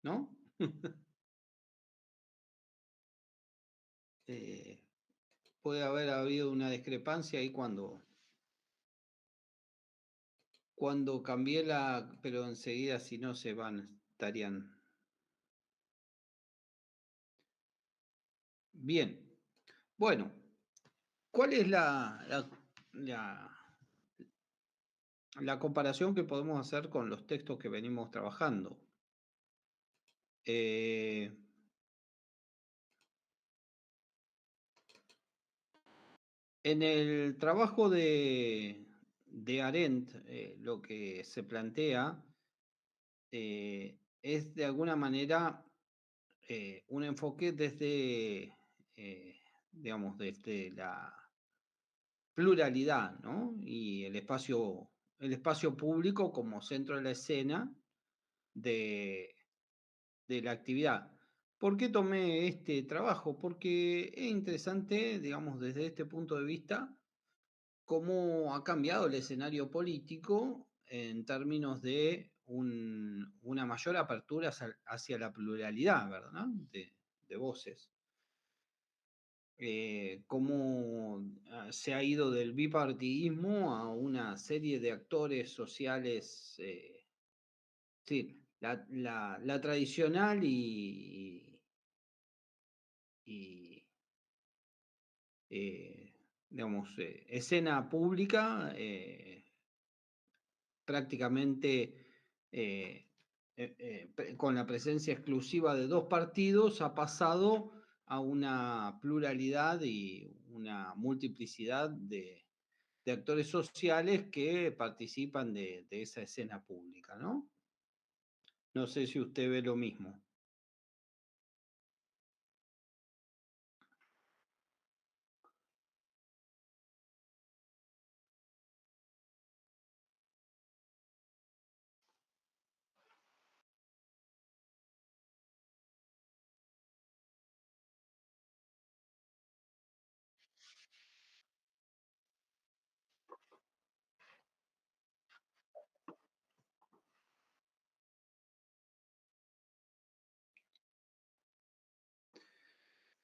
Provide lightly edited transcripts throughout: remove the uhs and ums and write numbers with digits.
¿no? Eh, puede haber habido una discrepancia ahí cuando cambié pero enseguida si no se van, estarían. Bien, bueno, ¿cuál es la, la comparación que podemos hacer con los textos que venimos trabajando? Eh, en el trabajo de Arendt, lo que se plantea es de alguna manera un enfoque desde, digamos, desde la pluralidad, ¿no? Y el espacio público como centro de la escena de, de la actividad. ¿Por qué tomé este trabajo? Porque es interesante, digamos, desde este punto de vista, cómo ha cambiado el escenario político en términos de una mayor apertura hacia la pluralidad, ¿verdad? De voces. Cómo se ha ido del bipartidismo a una serie de actores sociales, sí, la tradicional y, eh, digamos, escena pública prácticamente con la presencia exclusiva de dos partidos ha pasado a una pluralidad y una multiplicidad de actores sociales que participan de esa escena pública, ¿no? No sé si usted ve lo mismo.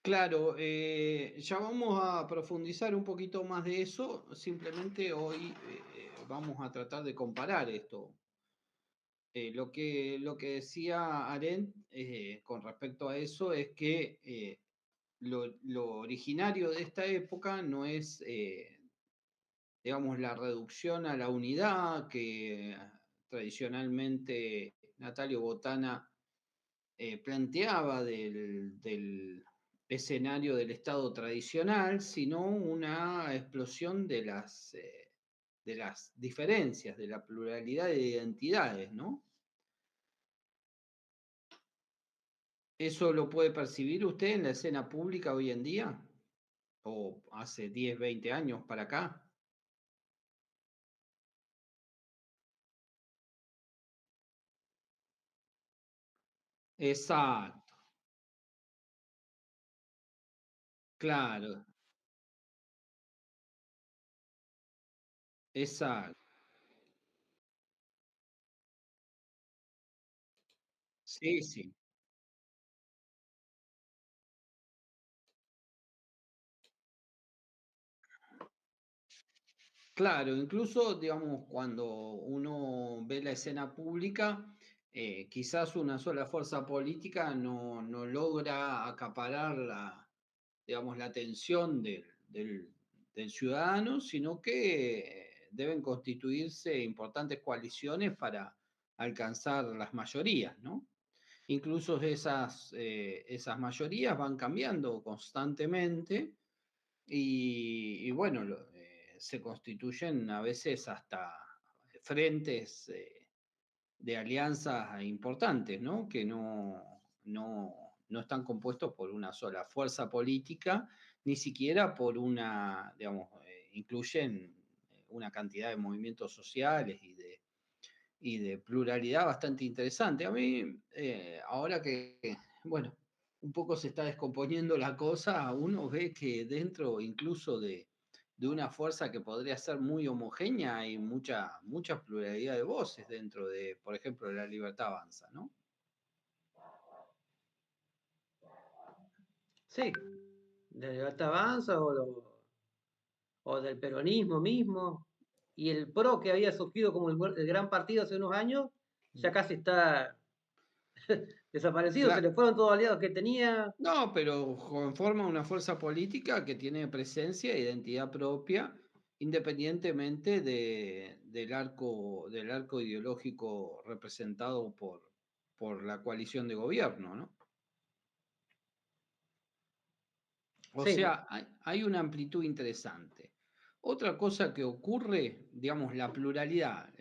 Claro, ya vamos a profundizar un poquito más de eso. Simplemente hoy vamos a tratar de comparar esto. Lo que decía Arendt con respecto a eso es que lo originario de esta época no es, digamos, la reducción a la unidad que tradicionalmente Natalio Botana planteaba del escenario del Estado tradicional, sino una explosión de las diferencias, de la pluralidad de identidades, ¿no? ¿Eso lo puede percibir usted en la escena pública hoy en día? ¿O hace 10, 20 años para acá? Exacto, claro, exacto. Sí, sí. Claro, incluso, digamos, cuando uno ve la escena pública, quizás una sola fuerza política no logra acaparar digamos, la atención del ciudadano, sino que deben constituirse importantes coaliciones para alcanzar las mayorías, ¿no? Incluso esas mayorías van cambiando constantemente y bueno, se constituyen a veces hasta frentes de alianzas importantes, ¿no? Que no están compuestos por una sola fuerza política, ni siquiera por digamos, incluyen una cantidad de movimientos sociales y de pluralidad bastante interesante. A mí, ahora que, bueno, un poco se está descomponiendo la cosa, uno ve que dentro incluso de una fuerza que podría ser muy homogénea hay mucha pluralidad de voces dentro de, por ejemplo, La Libertad Avanza, ¿no? Sí, de Libertad Avanza o del peronismo mismo. Y el PRO, que había surgido como el gran partido hace unos años, ya casi está desaparecido. Se Cla- le fueron todos los aliados que tenía. No, pero conforma una fuerza política que tiene presencia e identidad propia, independientemente del arco ideológico representado por la coalición de gobierno, ¿no? O Sí, sea, hay una amplitud interesante. Otra cosa que ocurre, digamos, la pluralidad,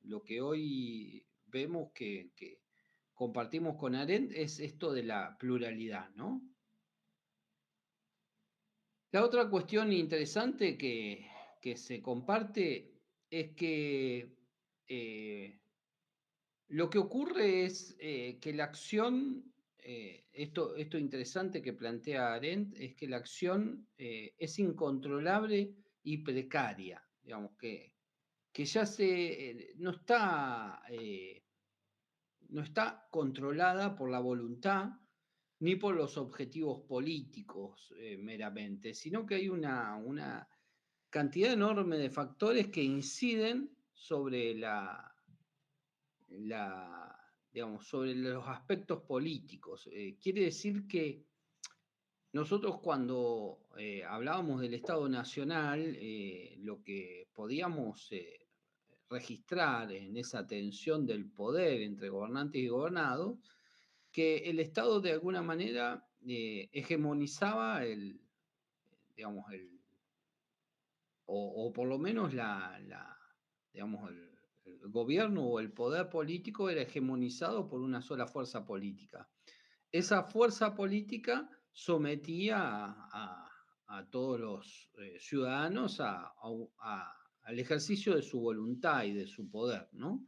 lo que hoy vemos que compartimos con Arendt es esto de la pluralidad, ¿no? La otra cuestión interesante que se comparte es que lo que ocurre es que la acción, esto interesante que plantea Arendt, es que la acción es incontrolable y precaria, digamos, que ya no está controlada por la voluntad ni por los objetivos políticos meramente, sino que hay una cantidad enorme de factores que inciden sobre la, digamos, sobre los aspectos políticos. Quiere decir que nosotros cuando hablábamos del Estado Nacional, lo que podíamos registrar en esa tensión del poder entre gobernantes y gobernados, que el Estado de alguna manera hegemonizaba digamos, o por lo menos digamos, el gobierno o el poder político era hegemonizado por una sola fuerza política. Esa fuerza política sometía a todos los ciudadanos al ejercicio de su voluntad y de su poder, ¿no?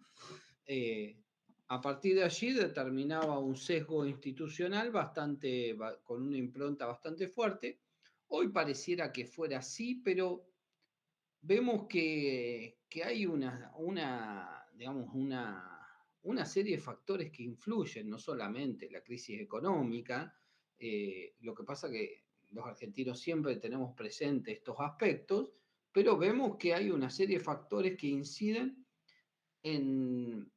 Eh, a partir de allí determinaba un sesgo institucional con una impronta bastante fuerte. Hoy pareciera que fuera así, pero vemos que hay digamos, una serie de factores que influyen, no solamente la crisis económica, lo que pasa que los argentinos siempre tenemos presentes estos aspectos, pero vemos que hay una serie de factores que inciden en,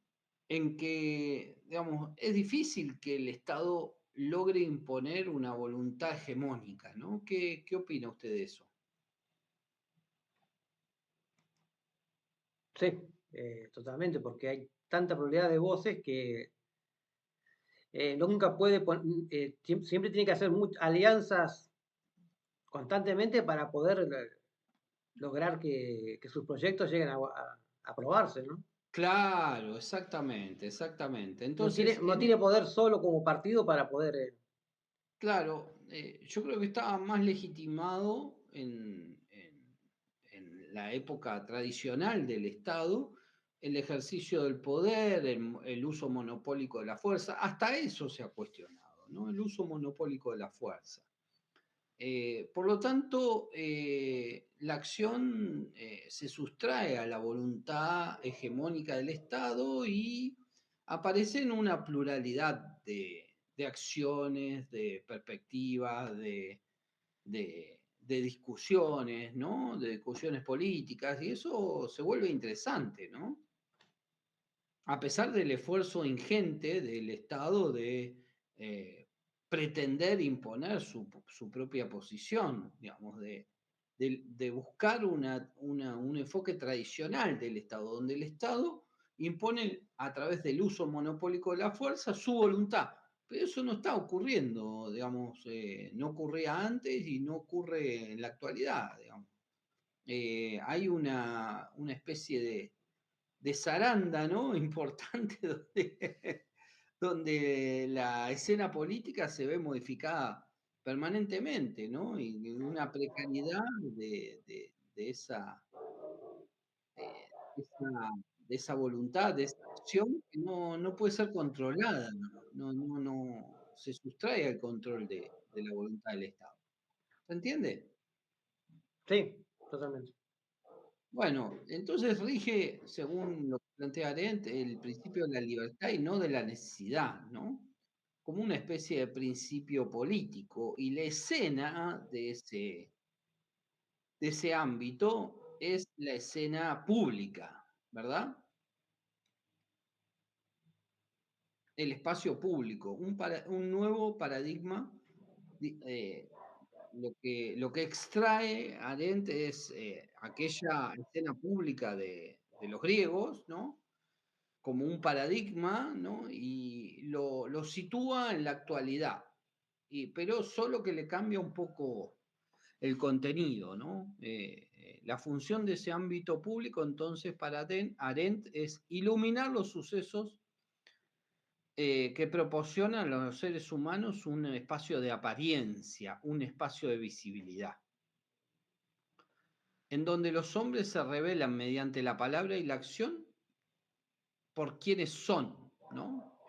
en que, digamos, es difícil que el Estado logre imponer una voluntad hegemónica, ¿no? ¿Qué opina usted de eso? sí, totalmente, porque hay tanta pluralidad de voces que nunca puede, siempre tiene que hacer alianzas constantemente para poder lograr que sus proyectos lleguen a aprobarse, ¿no? Claro, exactamente, exactamente. No tiene, Entonces, no tiene poder solo como partido para poder. claro, yo creo que estaba más legitimado en la época tradicional del Estado el ejercicio del poder, el uso monopólico de la fuerza. Hasta eso se ha cuestionado, ¿no? El uso monopólico de la fuerza. Por lo tanto, la acción se sustrae a la voluntad hegemónica del Estado y aparece en una pluralidad de acciones, de perspectivas, de discusiones, ¿no? De discusiones políticas, y eso se vuelve interesante, ¿no? A pesar del esfuerzo ingente del Estado de pretender imponer su propia posición, digamos, de buscar un enfoque tradicional del Estado, donde el Estado impone a través del uso monopólico de la fuerza su voluntad. Pero eso no está ocurriendo, digamos, no ocurría antes y no ocurre en la actualidad, digamos. Hay una especie de zaranda, ¿no? Importante donde la escena política se ve modificada permanentemente, ¿no? Y una precariedad de esa, de esa voluntad, de esa acción que no puede ser controlada, no se sustrae al control de la voluntad del Estado. ¿Se entiende? Sí, totalmente. Bueno, entonces rige, según lo que plantea Arendt, el principio de la libertad y no de la necesidad, ¿no? como una especie de principio político, y la escena de ese ámbito es la escena pública, ¿verdad? El espacio público, un nuevo paradigma. Lo que extrae Arendt es aquella escena pública de los griegos, ¿no? Como un paradigma, ¿no? Y lo sitúa en la actualidad, pero solo que le cambia un poco el contenido, ¿no? La función de ese ámbito público, entonces, para Arendt es iluminar los sucesos que proporcionan a los seres humanos un espacio de apariencia, un espacio de visibilidad, en donde los hombres se revelan mediante la palabra y la acción por quienes son, ¿no?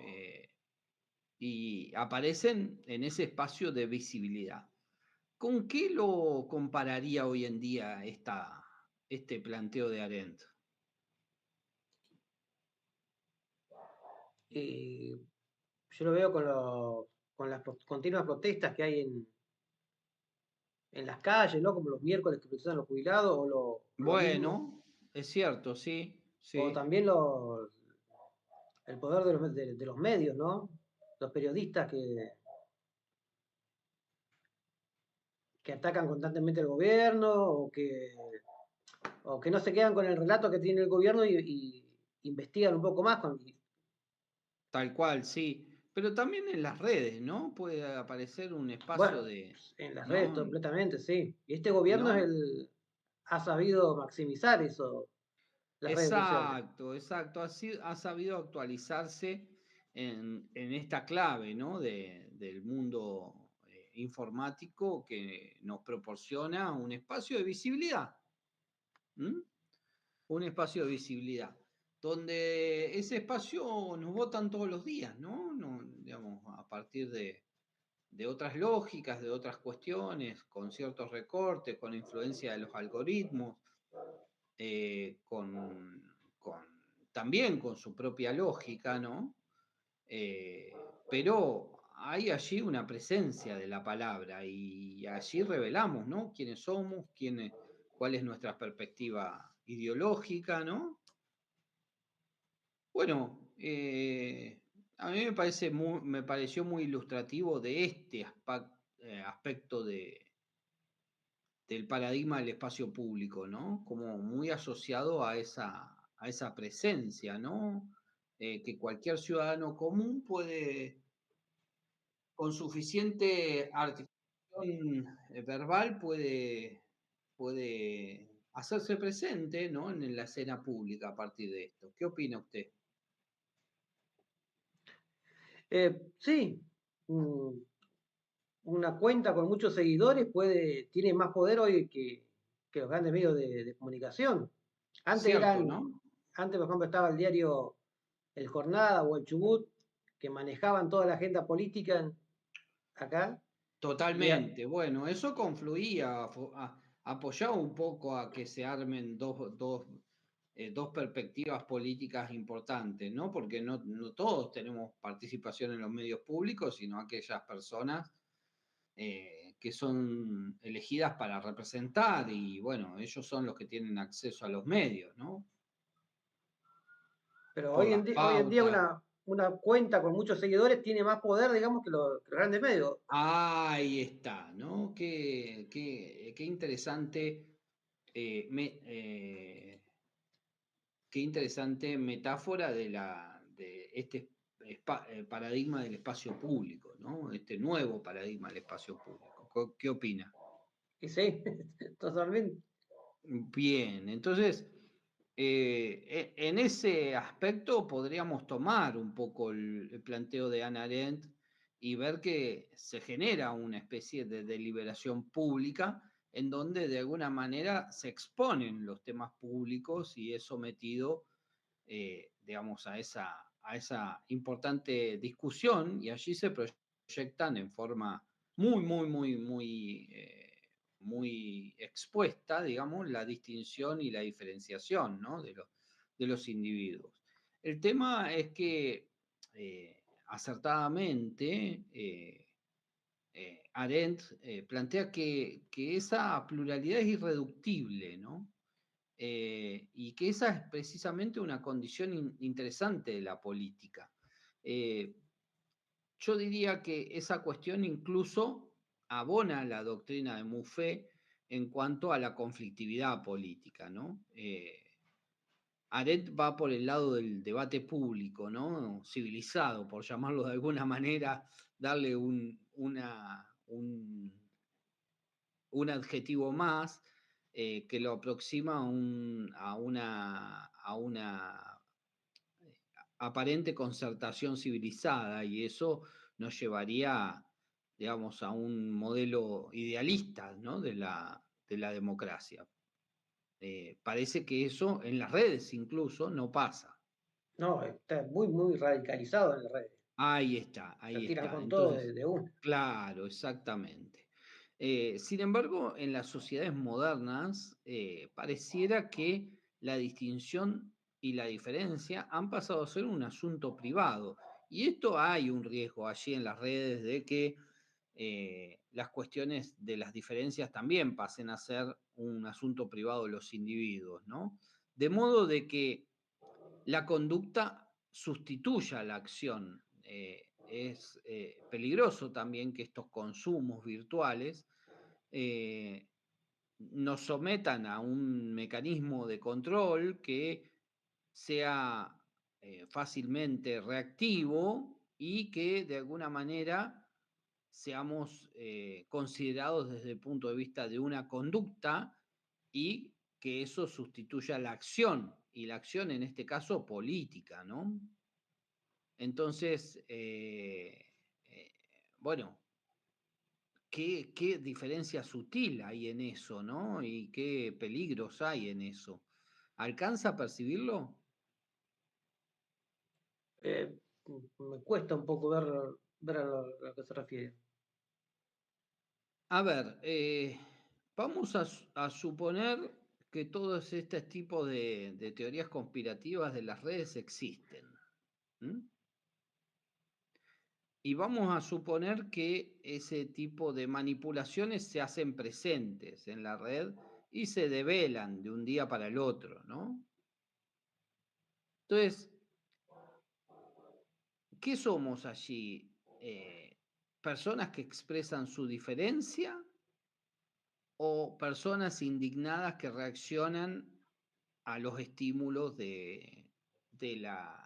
Y aparecen en ese espacio de visibilidad. ¿Con qué lo compararía hoy en día este planteo de Arendt? Yo lo veo con las continuas protestas que hay en las calles, ¿no? Como los miércoles que protestan los jubilados, lo mismo, Bueno, es cierto, sí, o sí. también el poder de los medios, ¿no? Los periodistas que atacan constantemente al gobierno o que no se quedan con el relato que tiene el gobierno y investigan un poco más. Tal cual, sí. Pero también en las redes, ¿no? Puede aparecer un espacio Bueno, de, en las redes ¿no? completamente, sí. Y este gobierno ¿No? ha sabido maximizar eso, las redes sociales. Exacto, exacto. Ha sabido actualizarse en esta clave, ¿no? Del mundo informático que nos proporciona un espacio de visibilidad. ¿M? Un espacio de visibilidad, donde ese espacio nos votan todos los días, ¿no? Digamos, a partir de otras lógicas, de otras cuestiones, con ciertos recortes, con influencia de los algoritmos, con también con su propia lógica, ¿no? Pero hay allí una presencia de la palabra y allí revelamos, ¿no? Quiénes somos, cuál es nuestra perspectiva ideológica, ¿no? Bueno, a mí me pareció muy ilustrativo de este aspecto del paradigma del espacio público, ¿no? Como muy asociado a esa presencia, ¿no? Que cualquier ciudadano común puede, con suficiente articulación verbal, puede hacerse presente, ¿no? En la escena pública a partir de esto. ¿Qué opina usted? Sí, mm, una cuenta con muchos seguidores tiene más poder hoy que los grandes medios de comunicación. Antes Cierto, eran, ¿no? antes por ejemplo estaba el diario El Jornada o el Chubut, que manejaban toda la agenda política acá, y Totalmente. Bueno, eso confluía, apoyaba un poco a que se armen dos perspectivas políticas importantes, ¿no? Porque no todos tenemos participación en los medios públicos, sino aquellas personas que son elegidas para representar y, bueno, ellos son los que tienen acceso a los medios, ¿no? pero Por las hoy en día pautas. una cuenta con muchos seguidores tiene más poder, digamos, que los grandes medios. Ahí está, ¿no? Qué interesante. eh, me- eh, Qué interesante metáfora de este paradigma del espacio público, ¿no? Este nuevo paradigma del espacio público. ¿Qué opina? Y sí, totalmente. Bien, entonces, en ese aspecto podríamos tomar un poco el planteo de Hannah Arendt y ver que se genera una especie de deliberación pública en donde de alguna manera se exponen los temas públicos y es sometido, digamos, a esa importante discusión y allí se proyectan en forma muy, muy, muy, muy, muy expuesta, digamos, la distinción y la diferenciación, ¿no? de los individuos. El tema es que acertadamente, Arendt plantea que esa pluralidad es irreductible, ¿no? Y que esa es precisamente una condición interesante de la política. Yo diría que esa cuestión incluso abona la doctrina de Mouffe en cuanto a la conflictividad política, ¿no? Arendt va por el lado del debate público, ¿no? Civilizado, por llamarlo de alguna manera, darle un adjetivo más que lo aproxima a una aparente concertación civilizada, y eso nos llevaría, digamos, a un modelo idealista, ¿no? de la democracia. Parece que eso en las redes incluso no pasa. No, está muy, muy radicalizado en las redes. Ahí está, Se ahí tiran está. con todo Entonces, de una. claro, exactamente. Sin embargo, en las sociedades modernas pareciera que la distinción y la diferencia han pasado a ser un asunto privado. Y esto hay un riesgo allí en las redes de que las cuestiones de las diferencias también pasen a ser un asunto privado de los individuos, ¿no? De modo de que la conducta sustituya la acción. Es peligroso también que estos consumos virtuales eh, nos sometan a un mecanismo de control que sea fácilmente reactivo y que de alguna manera seamos considerados desde el punto de vista de una conducta y que eso sustituya la acción, y la acción en este caso política, ¿no? Entonces, bueno, qué diferencia sutil hay en eso, ¿no? Y qué peligros hay en eso. ¿Alcanza a percibirlo? Me cuesta un poco ver a lo que se refiere. A ver, vamos a suponer que todos estos tipos de teorías conspirativas de las redes existen. ¿M? Y vamos a suponer que ese tipo de manipulaciones se hacen presentes en la red y se develan de un día para el otro, ¿no? Entonces, ¿qué somos allí? ¿Personas que expresan su diferencia o personas indignadas que reaccionan a los estímulos de la,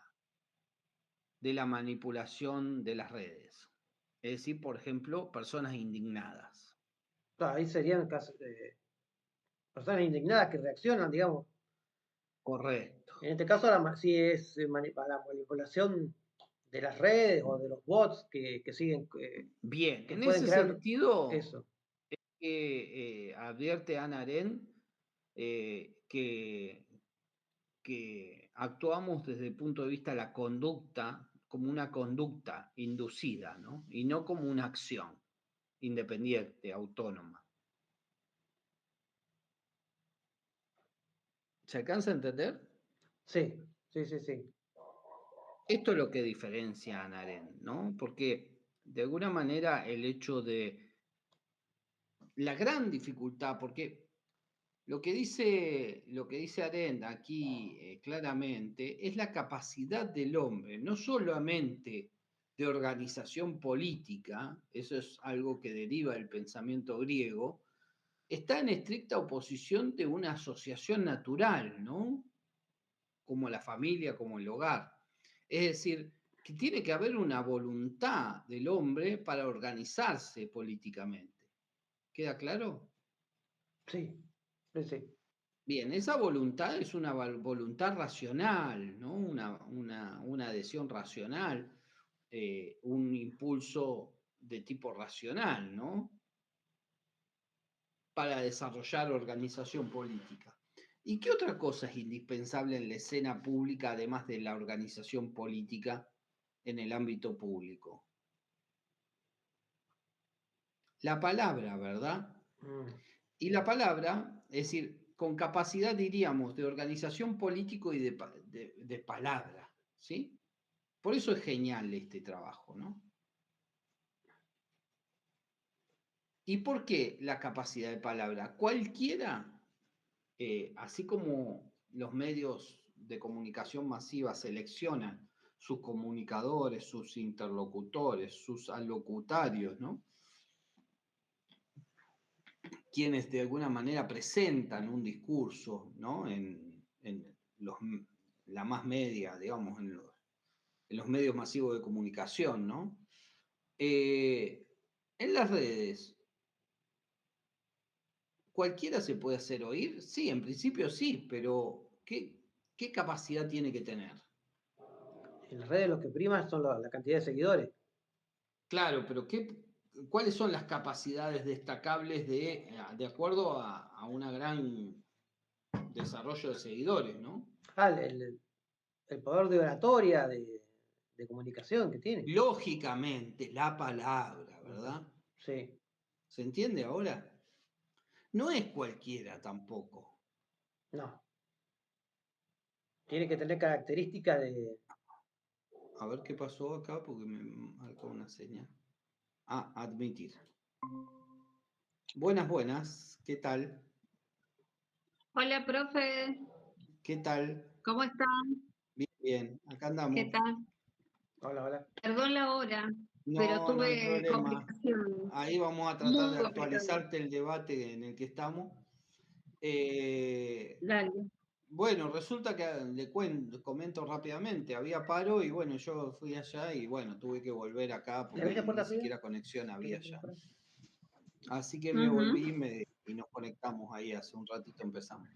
de la manipulación de las redes? Es decir, por ejemplo, personas indignadas. Claro, ahí serían personas indignadas que reaccionan, digamos. Correcto. En este caso, si es la manipulación de las redes o de los bots que siguen, Bien, que en pueden ese crear sentido, eso. advierte Hannah Arendt que actuamos desde el punto de vista de la conducta como una conducta inducida, ¿no? Y no como una acción independiente, autónoma. ¿Se alcanza a entender? Sí, sí, sí, sí. Esto es lo que diferencia a Hannah Arendt, ¿no? Porque de alguna manera el hecho de la gran dificultad, porque lo que dice Arendt aquí claramente es la capacidad del hombre, no solamente de organización política, eso es algo que deriva del pensamiento griego, está en estricta oposición de una asociación natural, ¿no? Como la familia, como el hogar. Es decir, que tiene que haber una voluntad del hombre para organizarse políticamente. ¿Queda claro? Sí, sí, sí. Bien, esa voluntad es una voluntad racional, ¿no? Una adhesión racional, un impulso de tipo racional, ¿no? Para desarrollar organización política. ¿Y qué otra cosa es indispensable en la escena pública, además de la organización política en el ámbito público? La palabra, ¿verdad? Mm. Y la palabra, es decir, con capacidad, diríamos, de organización político y de palabra, ¿sí? Por eso es genial este trabajo, ¿no? ¿Y por qué la capacidad de palabra? Cualquiera, así como los medios de comunicación masiva seleccionan sus comunicadores, sus interlocutores, sus alocutarios, ¿no? Quienes de alguna manera presentan un discurso, ¿no? En la más media, digamos, en los medios masivos de comunicación, ¿no? En las redes, ¿cualquiera se puede hacer oír? Sí, en principio sí, pero ¿qué capacidad tiene que tener? En las redes lo que prima son la cantidad de seguidores. Claro, pero ¿cuáles son las capacidades destacables de acuerdo a un gran desarrollo de seguidores, ¿no? El poder de oratoria, de comunicación que tiene. Lógicamente, la palabra, ¿verdad? Sí. ¿Se entiende ahora? No es cualquiera tampoco. No. Tiene que tener características de. A ver qué pasó acá porque me marcó una señal. Ah, admitir. Buenas, buenas. ¿Qué tal? Hola, profe, ¿Qué tal? ¿cómo está? Bien, bien. Acá ¿Qué andamos. tal? Hola, hola. Perdón la hora, pero No, no hay tuve problema. complicaciones, Ahí vamos a tratar de muy complicadas. actualizarte el debate en el que estamos. Eh, Dale. bueno, resulta que comento rápidamente, había paro y bueno, yo fui allá y bueno, tuve que volver acá ¿Le abrís porque la puerta, ni pibe? siquiera conexión había ¿Quieres allá. por ahí? Así que me Ujú. volví y nos conectamos ahí, hace un ratito empezamos.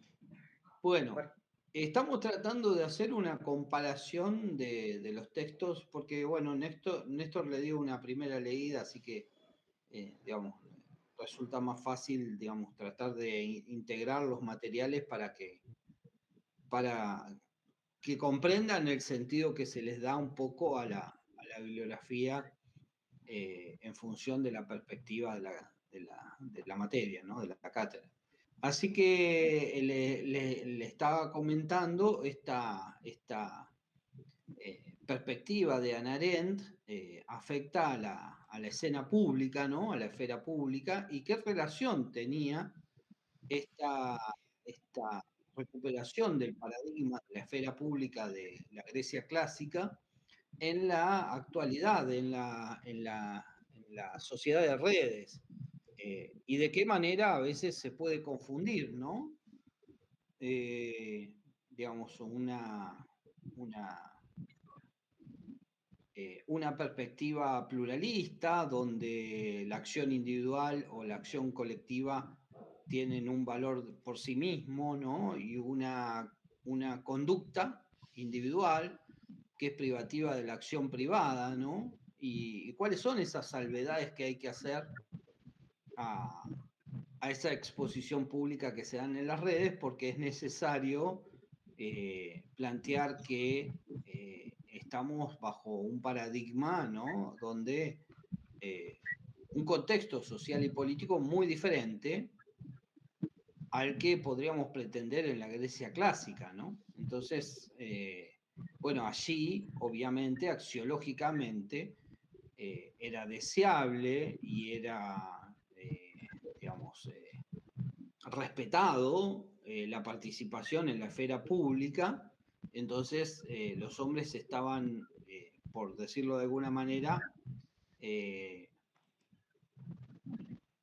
Bueno, Bueno, estamos tratando de hacer una comparación de los textos, porque bueno, Néstor le dio una primera leída, así que, digamos, resulta más fácil, digamos, tratar de integrar los materiales para que comprendan el sentido que se les da un poco a la bibliografía en función de la perspectiva de la materia, ¿no? De la cátedra. Así que le estaba comentando esta perspectiva de Hannah Arendt afecta a la escena pública, ¿no? A la esfera pública, y qué relación tenía esta recuperación del paradigma de la esfera pública de la Grecia clásica en la actualidad, en la sociedad de redes, y de qué manera a veces se puede confundir, ¿no? Digamos, una perspectiva pluralista donde la acción individual o la acción colectiva tienen un valor por sí mismo, ¿no? Y una conducta individual que es privativa de la acción privada, ¿no? Y cuáles son esas salvedades que hay que hacer a esa exposición pública que se dan en las redes, porque es necesario plantear que estamos bajo un paradigma, ¿no? Donde un contexto social y político muy diferente al que podríamos pretender en la Grecia clásica, ¿no? Entonces, bueno, allí, obviamente, axiológicamente, era deseable y era, digamos, respetado la participación en la esfera pública, entonces los hombres estaban, por decirlo de alguna manera,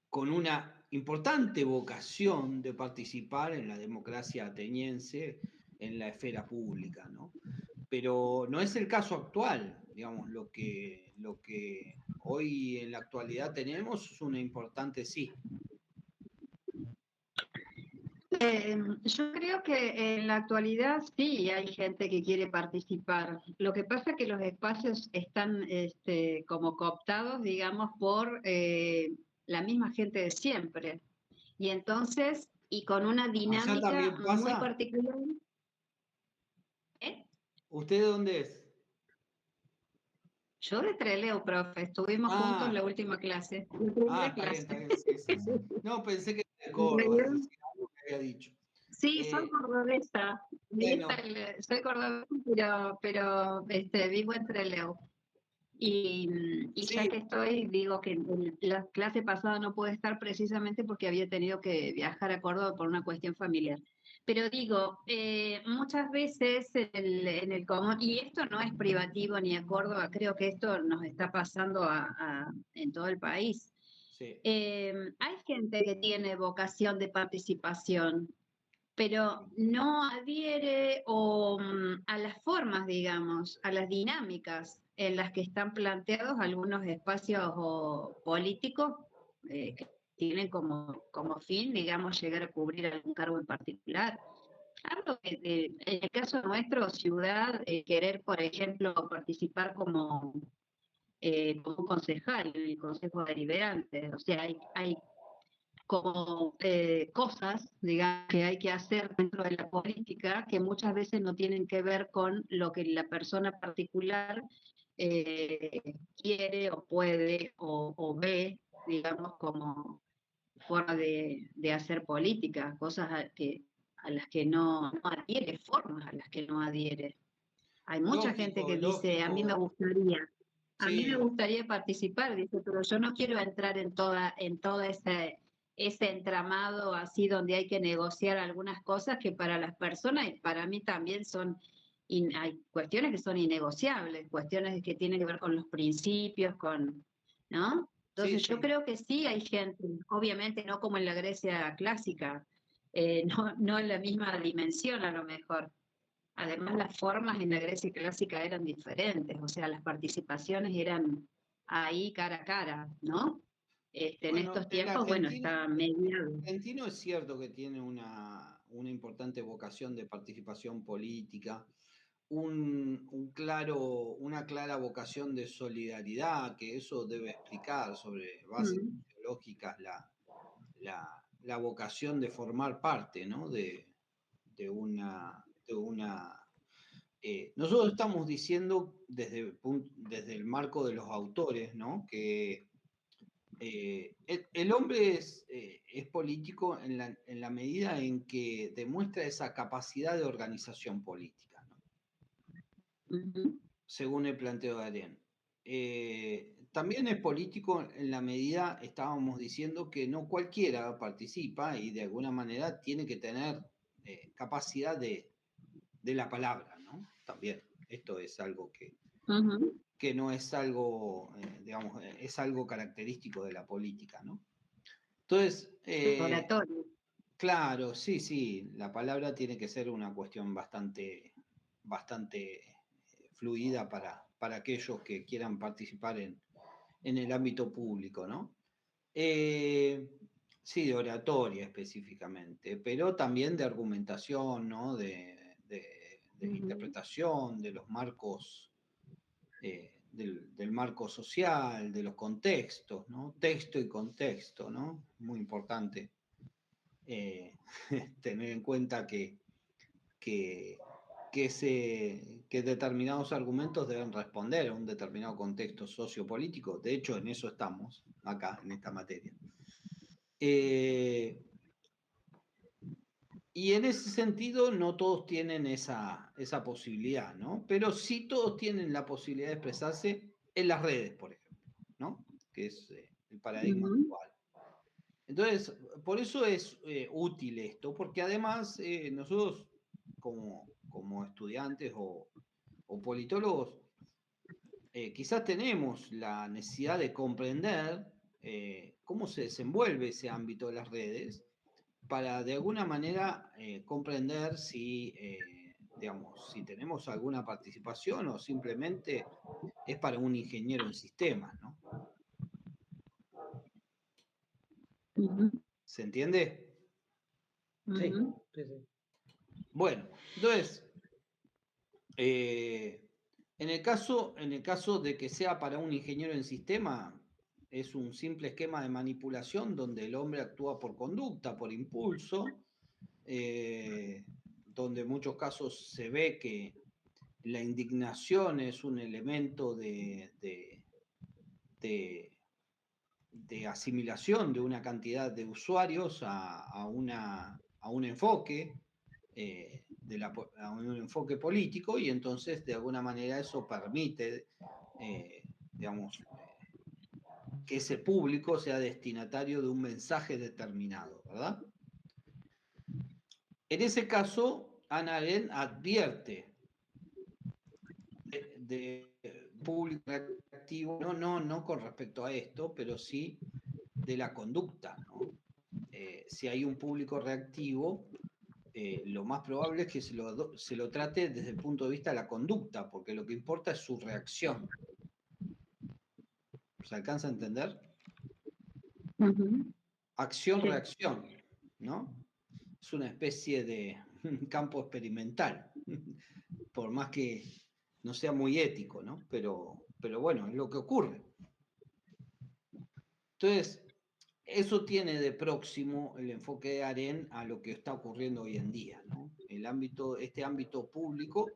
con una importante vocación de participar en la democracia ateniense en la esfera pública, ¿no? Pero no es el caso actual, digamos, lo que hoy en la actualidad tenemos es una importante sí. Yo creo que en la actualidad sí hay gente que quiere participar. Lo que pasa es que los espacios están como cooptados, digamos, por la misma gente de siempre. Y entonces, y con una Allá dinámica también muy pasa. particular. ¿Eh? ¿Usted de dónde es? Yo de Trelew, profe, estuvimos juntos en Ah, la última clase, la primera clase. está bien, sí, sí, sí. No, pensé que era de Me Córdoba, dio- decía algo que había dicho. Sí, soy Eh, cordobesa. Vivo Bueno, soy cordobesa, pero vivo en Trelew. Y ya sí, que estoy, digo que en la clase pasada no pude estar precisamente porque había tenido que viajar a Córdoba por una cuestión familiar. Pero digo, muchas veces en el común, y esto no es privativo ni a Córdoba, creo que esto nos está pasando en todo el país. sí. Hay gente que tiene vocación de participación, pero no adhiere a las formas, digamos, a las dinámicas en las que están planteados algunos espacios políticos que tienen como fin, digamos, llegar a cubrir algún cargo en particular. Hablo en el caso nuestro, ciudad, querer, por ejemplo, participar como concejal en el Consejo Deliberante. O sea, hay como cosas, digamos, que hay que hacer dentro de la política que muchas veces no tienen que ver con lo que la persona particular eh, quiere o puede o ve, digamos, como forma de hacer política, cosas a las que no adhiere, formas a las que no adhiere. Hay mucha gente Lógico, que dice, lógico. a mí me Sí, gustaría participar, dice, pero yo no quiero entrar en todo ese entramado así donde hay que negociar algunas cosas que para las personas y para mí también hay cuestiones que son innegociables, cuestiones que tienen que ver con los principios, ¿no? sí, Entonces yo sí. creo que sí hay gente, obviamente no como en la Grecia clásica, no en la misma dimensión a lo mejor. Además, las formas en la Grecia clásica eran diferentes, o sea, las participaciones eran ahí cara a cara, ¿no? En Bueno, estos tiempos, bueno, está El mediado. argentino es cierto que tiene una importante vocación de participación política, una clara vocación de solidaridad, que eso debe explicar sobre bases Mm, teológicas la vocación de formar parte, ¿no? Nosotros estamos diciendo desde el marco de los autores, ¿no? Que el hombre es político en la medida en que demuestra esa capacidad de organización política, ¿no? ujú, Según el planteo de Ariel. También es político en la medida, estábamos diciendo, que no cualquiera participa y de alguna manera tiene que tener capacidad de la palabra, ¿no? También, esto es algo ujú. que no es algo, digamos, es algo característico de la política, ¿no? Entonces, Oratorio. claro, sí, sí, la palabra tiene que ser una cuestión bastante fluida para aquellos que quieran participar en el ámbito público, ¿no? Eh, sí, de oratoria específicamente, pero también de argumentación, ¿no? De Ujú, interpretación, de los marcos, del marco social, de los contextos, ¿no? Texto y contexto, ¿no? Muy importante eh, tener en cuenta que, que determinados argumentos deben responder a un determinado contexto sociopolítico. De hecho, en eso estamos acá, en esta materia. Eh, y en ese sentido, no todos tienen esa posibilidad, ¿no? Pero sí todos tienen la posibilidad de expresarse en las redes, por ejemplo, ¿no? Que es el paradigma ujú, actual. Entonces, por eso es útil esto, porque además nosotros como estudiantes o politólogos, quizás tenemos la necesidad de comprender cómo se desenvuelve ese ámbito de las redes para de alguna manera comprender digamos, si tenemos alguna participación o simplemente es para un ingeniero en sistemas, ¿no? ujú, ¿Se entiende? Sí, ujú. sí, sí. Bueno, entonces, Eh, en el caso de que sea para un ingeniero en sistema, es un simple esquema de manipulación donde el hombre actúa por conducta, por impulso, donde en muchos casos se ve que la indignación es un elemento de- de asimilación de una cantidad de usuarios a un enfoque a un enfoque político, y entonces de alguna manera eso permite, digamos, que ese público sea destinatario de un mensaje determinado, ¿verdad? En ese caso, Hannah Arendt advierte de público reactivo, no con respecto a esto, pero sí de la conducta, ¿no? Si hay un público reactivo, lo más probable es que se lo trate desde el punto de vista de la conducta, porque lo que importa es su reacción. ¿Se alcanza a entender? Acción-reacción, ¿no? Es una especie de campo experimental, por más que no sea muy ético, ¿no? Pero bueno, es lo que ocurre. Entonces, eso tiene de próximo el enfoque de Arendt a lo que está ocurriendo hoy en día, ¿no? Este ámbito público,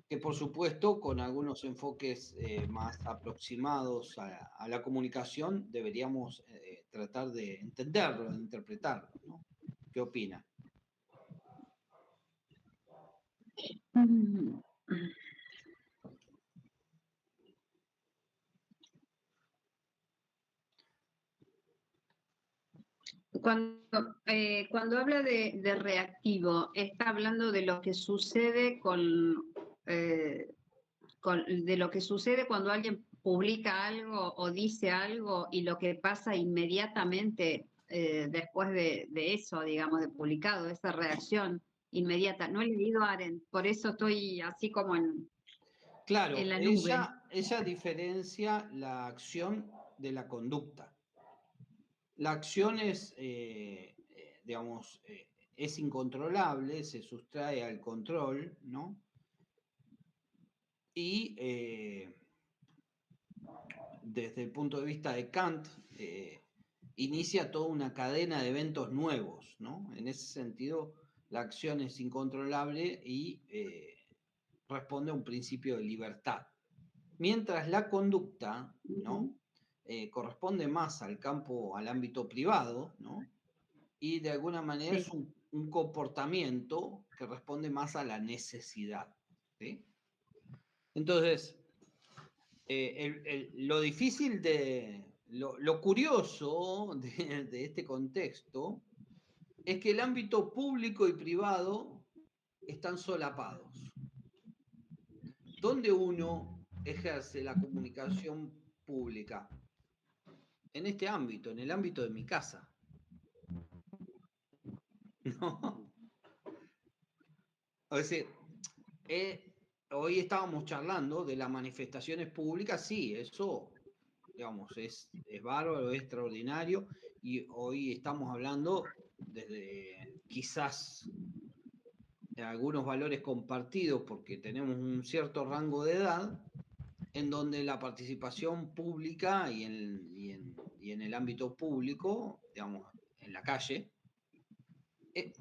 que por supuesto con algunos enfoques más aproximados a la comunicación deberíamos tratar de entenderlo, de interpretarlo, ¿no? ¿Qué opina? Cuando habla de reactivo, ¿está hablando de lo que sucede de lo que sucede cuando alguien publica algo o dice algo y lo que pasa inmediatamente después de eso, digamos, de publicado, esa reacción inmediata? No he leído a Arendt, por eso estoy así como Claro, en la nube. ella diferencia la acción de la conducta. La acción es, digamos, es incontrolable, se sustrae al control, ¿no? Y desde el punto de vista de Kant, inicia toda una cadena de eventos nuevos, ¿no? En ese sentido, la acción es incontrolable y responde a un principio de libertad. Mientras la conducta, ¿no? Corresponde más al campo, al ámbito privado, ¿no? Y de alguna manera es un comportamiento que responde más a la necesidad, ¿sí? Entonces, lo difícil lo curioso de este contexto es que el ámbito público y privado están solapados. ¿Dónde uno ejerce la comunicación pública? En este ámbito, en el ámbito de mi casa. ¿No? O sea, hoy estábamos charlando de las manifestaciones públicas, sí, eso, digamos, es bárbaro, es extraordinario, y hoy estamos hablando desde quizás de algunos valores compartidos, porque tenemos un cierto rango de edad, en donde la participación pública y en el ámbito público, digamos, en la calle,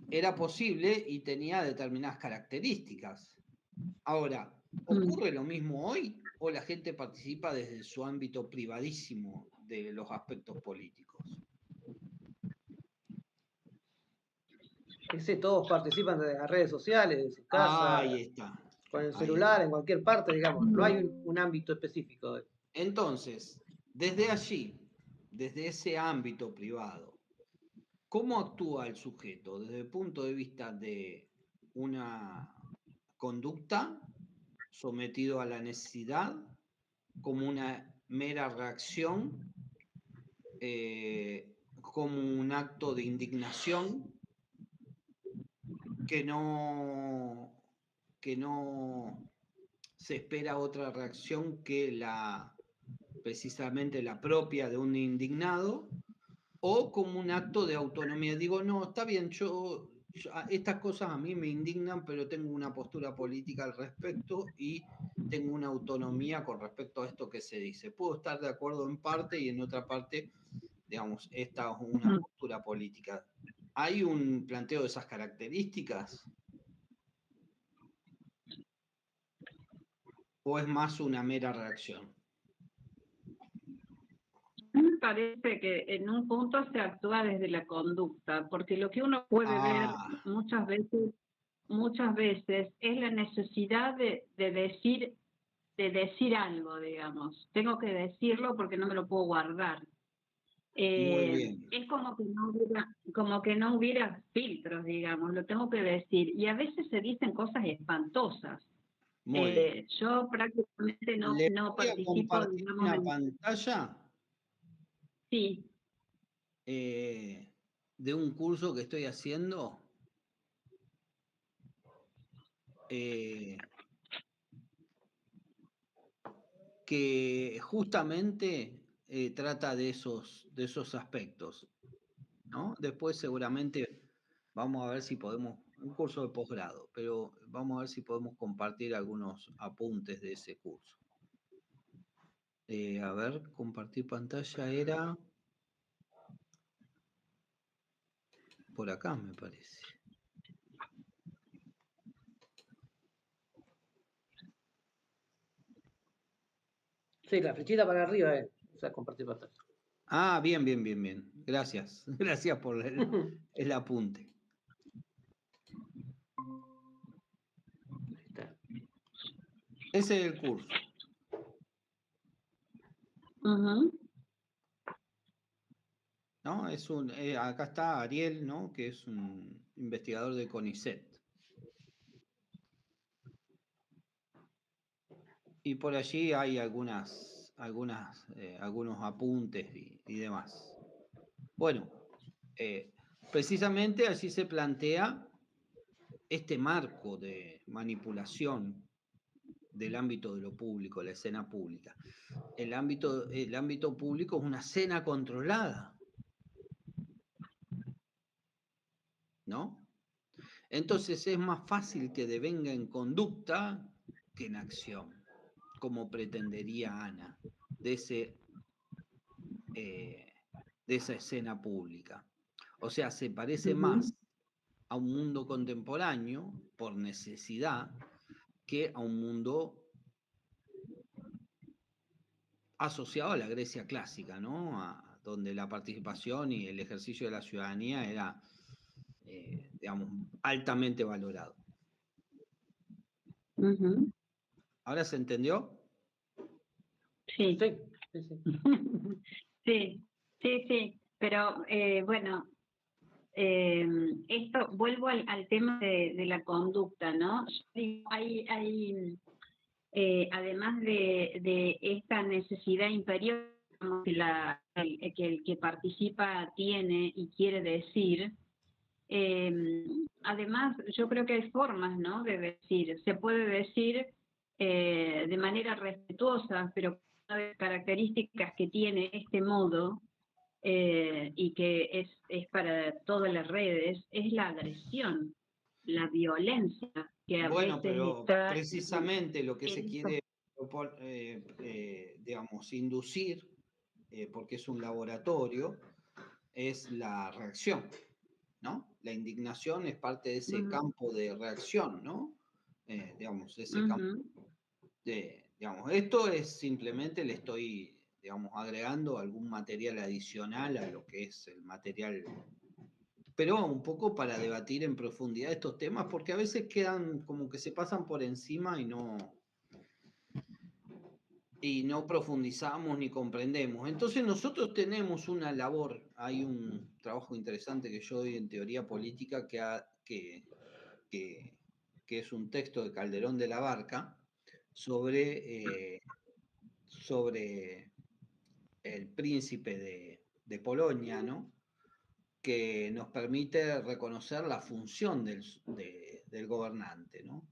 era posible y tenía determinadas características. Ahora, ¿ocurre lo mismo hoy o la gente participa desde su ámbito privadísimo de los aspectos políticos? Todos participan de las redes sociales, de su casa, Ahí está. con el celular, en cualquier parte, digamos. No hay un ámbito específico. Entonces, desde allí, desde ese ámbito privado, ¿cómo actúa el sujeto desde el punto de vista de una conducta sometido a la necesidad, como una mera reacción, como un acto de indignación que no se espera otra reacción que precisamente la propia de un indignado, o como un acto de autonomía? Digo, no, está bien, estas cosas a mí me indignan, pero tengo una postura política al respecto y tengo una autonomía con respecto a esto que se dice. Puedo estar de acuerdo en parte y en otra parte, digamos, esta es una postura política. ¿Hay un planteo de esas características? ¿O es más una mera reacción? Me parece que en un punto se actúa desde la conducta, porque lo que uno puede ver muchas veces muchas veces es la necesidad de decir algo, digamos. Tengo que decirlo porque no me lo puedo guardar. Muy bien, Es como que no hubiera filtros, digamos, lo tengo que decir. Y a veces se dicen cosas espantosas. muy bien. Yo prácticamente Le no voy a participo, compartir digamos, una pantalla sí. de un curso que estoy haciendo que justamente trata de esos aspectos, ¿no? Después seguramente vamos a ver si podemos, un curso de posgrado, pero vamos a ver si podemos compartir algunos apuntes de ese curso. A ver, compartir pantalla era por acá, me parece. Sí, la flechita para arriba es, o sea, compartir pantalla. Ah, bien, bien, bien, bien. Gracias. Gracias por el apunte. Ahí está. Ese es el curso. Ujú. ¿No? Acá está Ariel, ¿no? Que es un investigador de CONICET. Y por allí hay algunos apuntes y demás. Bueno, precisamente allí se plantea este marco de manipulación del ámbito de lo público, la escena pública. El ámbito público es una escena controlada, ¿no? Entonces es más fácil que devenga en conducta que en acción, como pretendería Ana, de esa escena pública. O sea, se parece más a un mundo contemporáneo por necesidad que a un mundo asociado a la Grecia clásica, ¿no? Donde la participación y el ejercicio de la ciudadanía era, digamos, altamente valorado. Ujú. ¿Ahora se entendió? Sí. Sí, sí, sí. Sí, sí, sí, pero bueno, esto, vuelvo al tema de la conducta, ¿no? Yo digo, además de esta necesidad inferior, digamos, que el que participa tiene y quiere decir, además yo creo que hay formas, ¿no? De decir, se puede decir de manera respetuosa, pero una de las características que tiene este modo y que es para todas las redes, es la agresión, la violencia, que a Bueno, veces pero está precisamente lo que se en esto. quiere, digamos, inducir, porque es un laboratorio, es la reacción, ¿no? La indignación es parte de ese Ujú, campo de reacción, ¿no? Digamos, ese campo ujú, digamos, esto es simplemente le estoy, digamos, agregando algún material adicional a lo que es el material, pero un poco para debatir en profundidad estos temas, porque a veces quedan como que se pasan por encima y no profundizamos ni comprendemos. Entonces nosotros tenemos una labor, hay un trabajo interesante que yo doy en teoría política que, que es un texto de Calderón de la Barca sobre el príncipe de Polonia, ¿no? Que nos permite reconocer la función del gobernante, ¿no?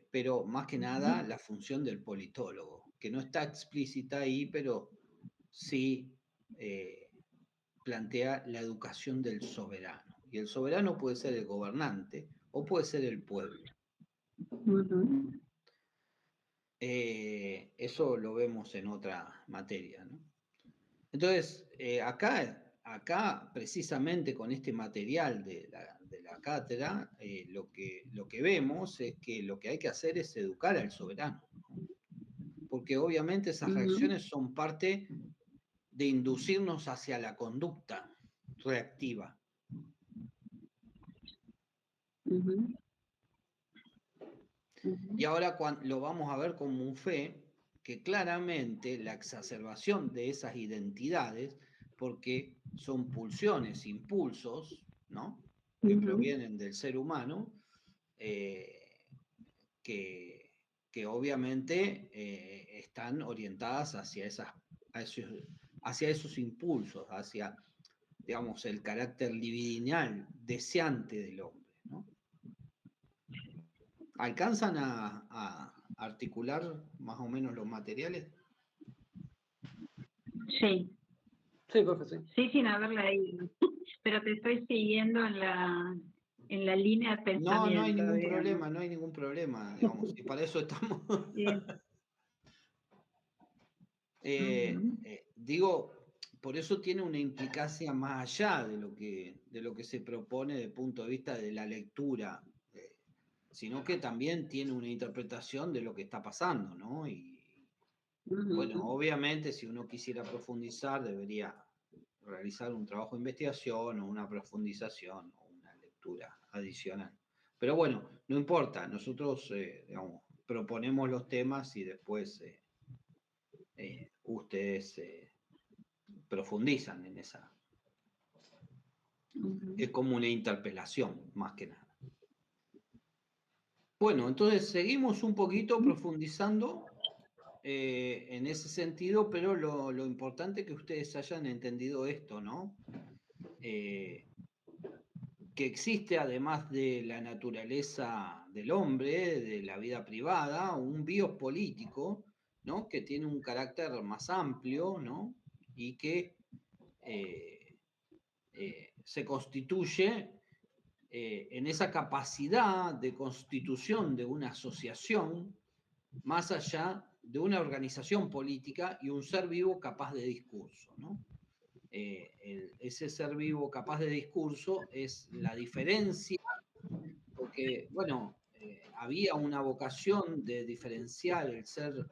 Pero más que nada la función del politólogo, que no está explícita ahí, pero sí plantea la educación del soberano. Y el soberano puede ser el gobernante o puede ser el pueblo. ujú. Eso lo vemos en otra materia, ¿no? Entonces, acá precisamente con este material de la cátedra, lo que vemos es que lo que hay que hacer es educar al soberano, ¿no? Porque obviamente esas Ujú, reacciones son parte de inducirnos hacia la conducta reactiva. ujú. Y ahora lo vamos a ver como un fe, que claramente la exacerbación de esas identidades, porque son pulsiones, impulsos, ¿no? Que provienen del ser humano, que obviamente están orientadas hacia esos impulsos, hacia, digamos, el carácter libidinal, deseante del hombre, ¿no? ¿Alcanzan a articular más o menos los materiales? Sí, Sí, profe, sí. sí, sin haberla leído. Pero te estoy siguiendo en la línea de No, no hay pensamiento, ningún digamos. problema, no hay ningún problema, digamos, y para eso estamos. Bien. Digo, por eso tiene una implicancia más allá de lo que se propone desde el punto de vista de la lectura, sino que también tiene una interpretación de lo que está pasando, ¿no? Y bueno, obviamente si uno quisiera profundizar, debería realizar un trabajo de investigación o una profundización o una lectura adicional. Pero bueno, no importa, nosotros digamos, proponemos los temas y después ustedes profundizan en esa. Es como una interpelación, más que nada. Bueno, entonces seguimos un poquito profundizando en ese sentido, pero lo importante es que ustedes hayan entendido esto, ¿no? Que existe, además de la naturaleza del hombre, de la vida privada, un bios político, ¿no? Que tiene un carácter más amplio, ¿no? Y que se constituye en esa capacidad de constitución de una asociación más allá de una organización política y un ser vivo capaz de discurso, ¿no? Ese ser vivo capaz de discurso es la diferencia, porque, bueno, había una vocación de diferenciar el ser,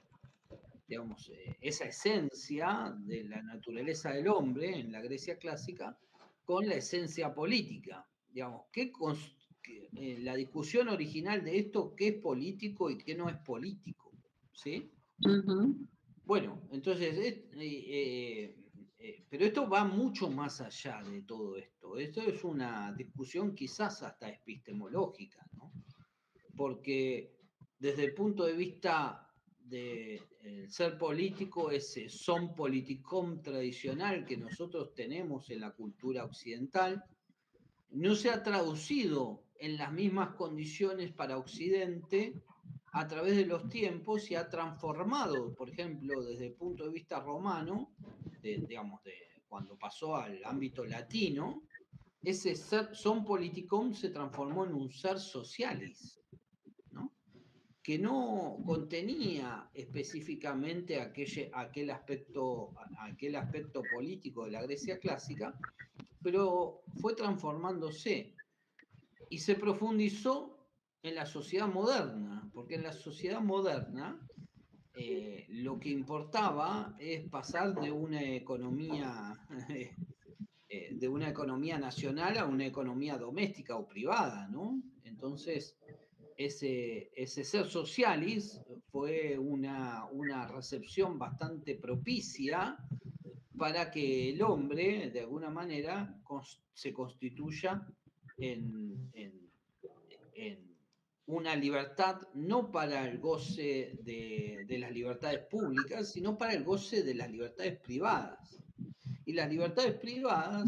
digamos, esa esencia de la naturaleza del hombre en la Grecia clásica con la esencia política. Digamos, la discusión original de esto, qué es político y qué no es político, ¿sí? Bueno, entonces, pero esto va mucho más allá de todo esto. Esto es una discusión quizás hasta epistemológica, ¿no? Porque desde el punto de vista del ser político, ese son politicum tradicional que nosotros tenemos en la cultura occidental, no se ha traducido en las mismas condiciones para Occidente a través de los tiempos y ha transformado, por ejemplo, desde el punto de vista romano, digamos, cuando pasó al ámbito latino, ese son politicum se transformó en un ser socialis, ¿no? Que no contenía específicamente aquel aspecto político de la Grecia clásica, pero fue transformándose y se profundizó en la sociedad moderna, porque en la sociedad moderna lo que importaba es pasar de una economía nacional a una economía doméstica o privada, ¿no? Entonces, ese ser socialis fue una recepción bastante propicia para que el hombre, de alguna manera, se constituya en una libertad no para el goce de las libertades públicas, sino para el goce de las libertades privadas. Y las libertades privadas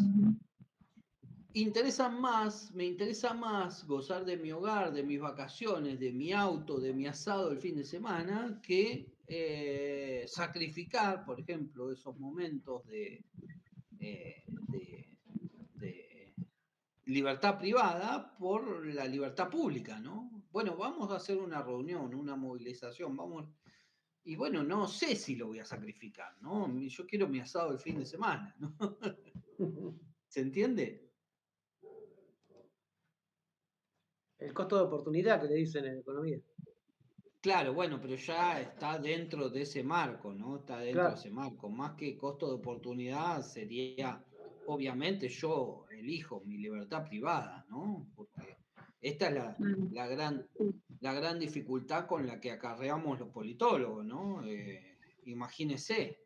me interesa más gozar de mi hogar, de mis vacaciones, de mi auto, de mi asado el fin de semana, que sacrificar, por ejemplo, esos momentos de libertad privada por la libertad pública, ¿no? Bueno, vamos a hacer una reunión, una movilización, vamos. Y bueno, no sé si lo voy a sacrificar, ¿no? Yo quiero mi asado el fin de semana, ¿no? ¿Se entiende? El costo de oportunidad que le dicen en economía. Claro, bueno, pero ya está dentro de ese marco, ¿no? Está dentro de ese marco. Más que costo de oportunidad sería, obviamente yo elijo mi libertad privada, ¿no? Porque esta es la gran la gran dificultad con la que acarreamos los politólogos, ¿no? Imagínese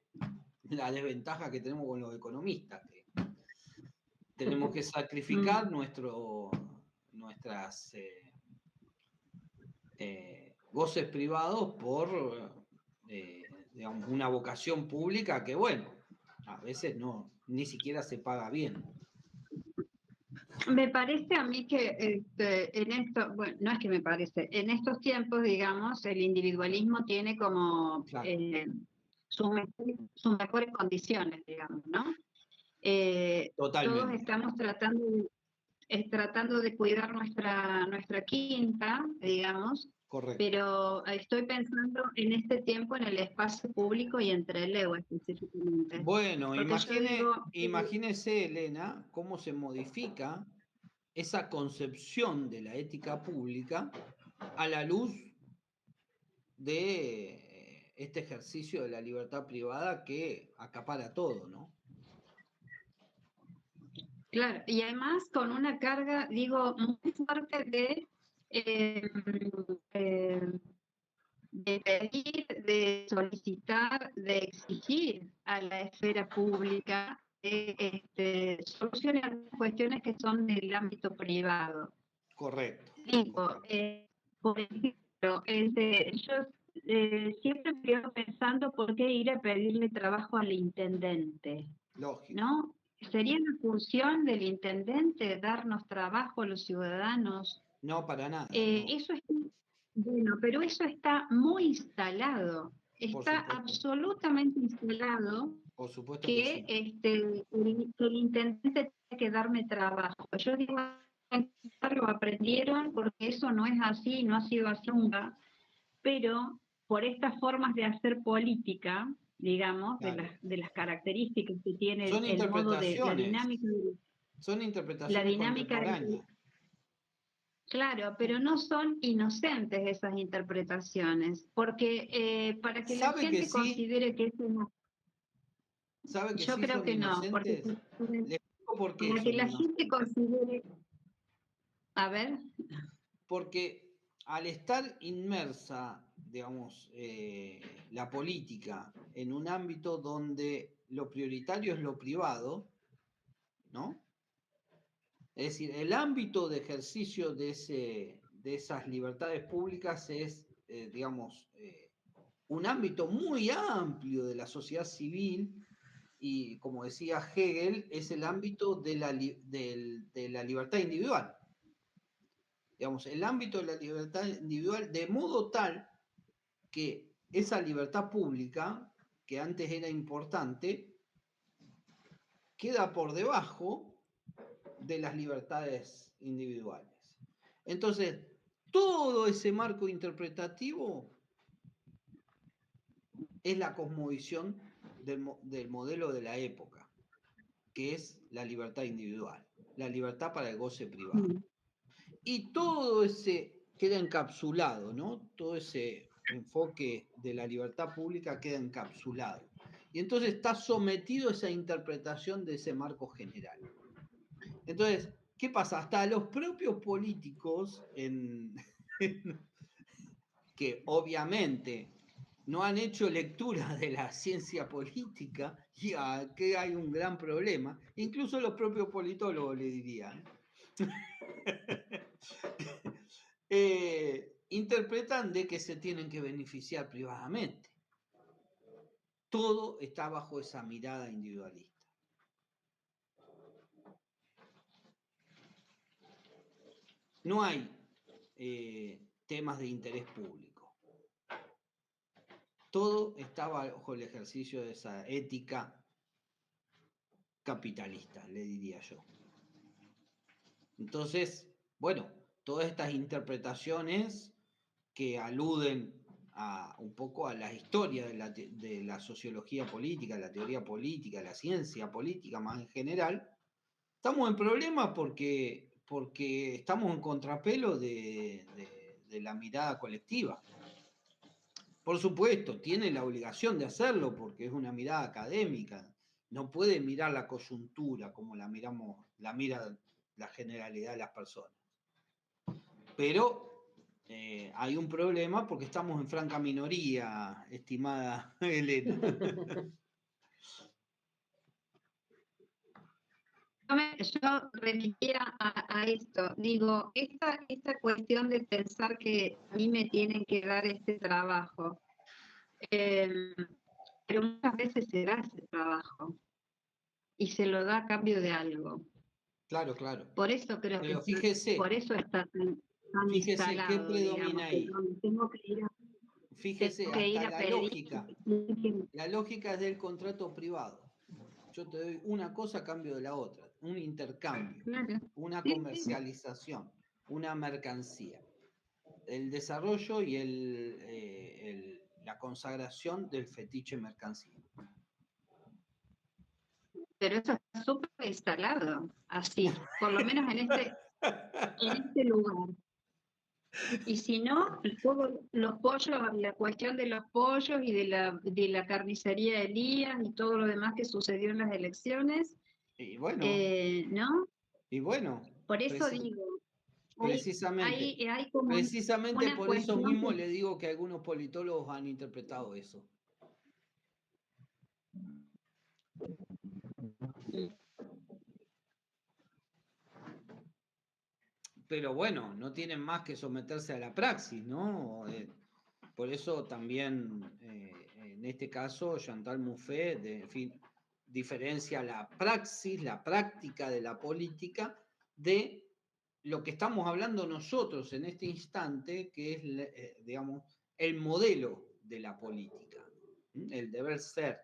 la desventaja que tenemos con los economistas, que tenemos que sacrificar nuestras goces privados por digamos, una vocación pública que, bueno, a veces ni siquiera se paga bien. Me parece a mí que en esto, bueno, no es que me parece, en estos tiempos, digamos, el individualismo tiene como Claro. sus mejores condiciones, digamos, ¿no? Totalmente. Todos estamos tratando de cuidar nuestra quinta, digamos, Correcto. pero estoy pensando en este tiempo en el espacio público y entre el ego específicamente. Bueno, Porque imagínese, Elena, cómo se modifica esa concepción de la ética pública a la luz de este ejercicio de la libertad privada que acapara todo, ¿no? Claro, y además con una carga, digo, muy fuerte de pedir, de solicitar, de exigir a la esfera pública soluciones a cuestiones que son del ámbito privado. Correcto. Digo, por ejemplo, yo siempre me quedo pensando por qué ir a pedirle trabajo al intendente. Lógico. ¿No? ¿Sería la función del intendente darnos trabajo a los ciudadanos? No, para nada. No. Eso está, bueno, pero eso está muy instalado, está absolutamente instalado. Por supuesto que sí. el intendente tiene que darme trabajo. Yo digo, lo aprendieron porque eso no es así, no ha sido así nunca, pero por estas formas de hacer política, digamos, Claro. de las características que tiene Son el modo de la interpretaciones. dinámica. Son interpretaciones contemporáneas. Claro, pero no son inocentes esas interpretaciones, porque para que la gente considere que eso no. ¿Sabe que yo sí creo son que no, porque inocentes? Le explico por qué para que son la gente inocentes. considere. A ver. Porque al estar inmersa, digamos, la política en un ámbito donde lo prioritario es lo privado, ¿no? Es decir, el ámbito de ejercicio de esas libertades públicas es, digamos, un ámbito muy amplio de la sociedad civil y, como decía Hegel, es el ámbito de la libertad individual. Digamos, el ámbito de la libertad individual, de modo tal que esa libertad pública, que antes era importante, queda por debajo de las libertades individuales. Entonces, todo ese marco interpretativo es la cosmovisión del modelo de la época, que es la libertad individual, la libertad para el goce privado. Y todo ese queda encapsulado, ¿no? Todo ese enfoque de la libertad pública queda encapsulado. Y entonces está sometido a esa interpretación de ese marco general. Entonces, ¿qué pasa? Hasta los propios políticos, que obviamente no han hecho lectura de la ciencia política, y aquí hay un gran problema, incluso los propios politólogos le dirían, interpretan de que se tienen que beneficiar privadamente. Todo está bajo esa mirada individualista. No hay temas de interés público. Todo está bajo el ejercicio de esa ética capitalista, le diría yo. Entonces, bueno, todas estas interpretaciones que aluden un poco a la historia de la sociología política, la teoría política, la ciencia política más en general, estamos en problemas porque estamos en contrapelo de la mirada colectiva. Por supuesto, tiene la obligación de hacerlo porque es una mirada académica. No puede mirar la coyuntura como la mira la generalidad de las personas. Pero hay un problema porque estamos en franca minoría, estimada Elena. Yo remiría a esto, digo, esta cuestión de pensar que a mí me tienen que dar este trabajo, pero muchas veces se da ese trabajo y se lo da a cambio de algo. Claro, claro. Por eso creo que Pero fíjese, por eso está tan fíjese qué instalado, predomina digamos, que ahí. yo tengo Fíjese, que ir hasta a la pedir. lógica. La lógica es del contrato privado. Yo te doy una cosa a cambio de la otra, un intercambio, Claro. una Sí, comercialización, una mercancía. El desarrollo y la consagración del fetiche mercancía. pero eso está súper instalado, así, por lo menos en este lugar. Y si no, todos los pollos, la cuestión de los pollos y de la carnicería de Elías y todo lo demás que sucedió en las elecciones, Y bueno, ¿no? y bueno, Por eso digo, precisamente, hay como precisamente una por eso cuestión mismo que le digo que algunos politólogos han interpretado eso. Pero bueno, no tienen más que someterse a la praxis, ¿no? Por eso también, en este caso, Chantal Mouffe, en fin, diferencia la praxis, la práctica de la política, de lo que estamos hablando nosotros en este instante, que es, digamos, el modelo de la política, el deber ser.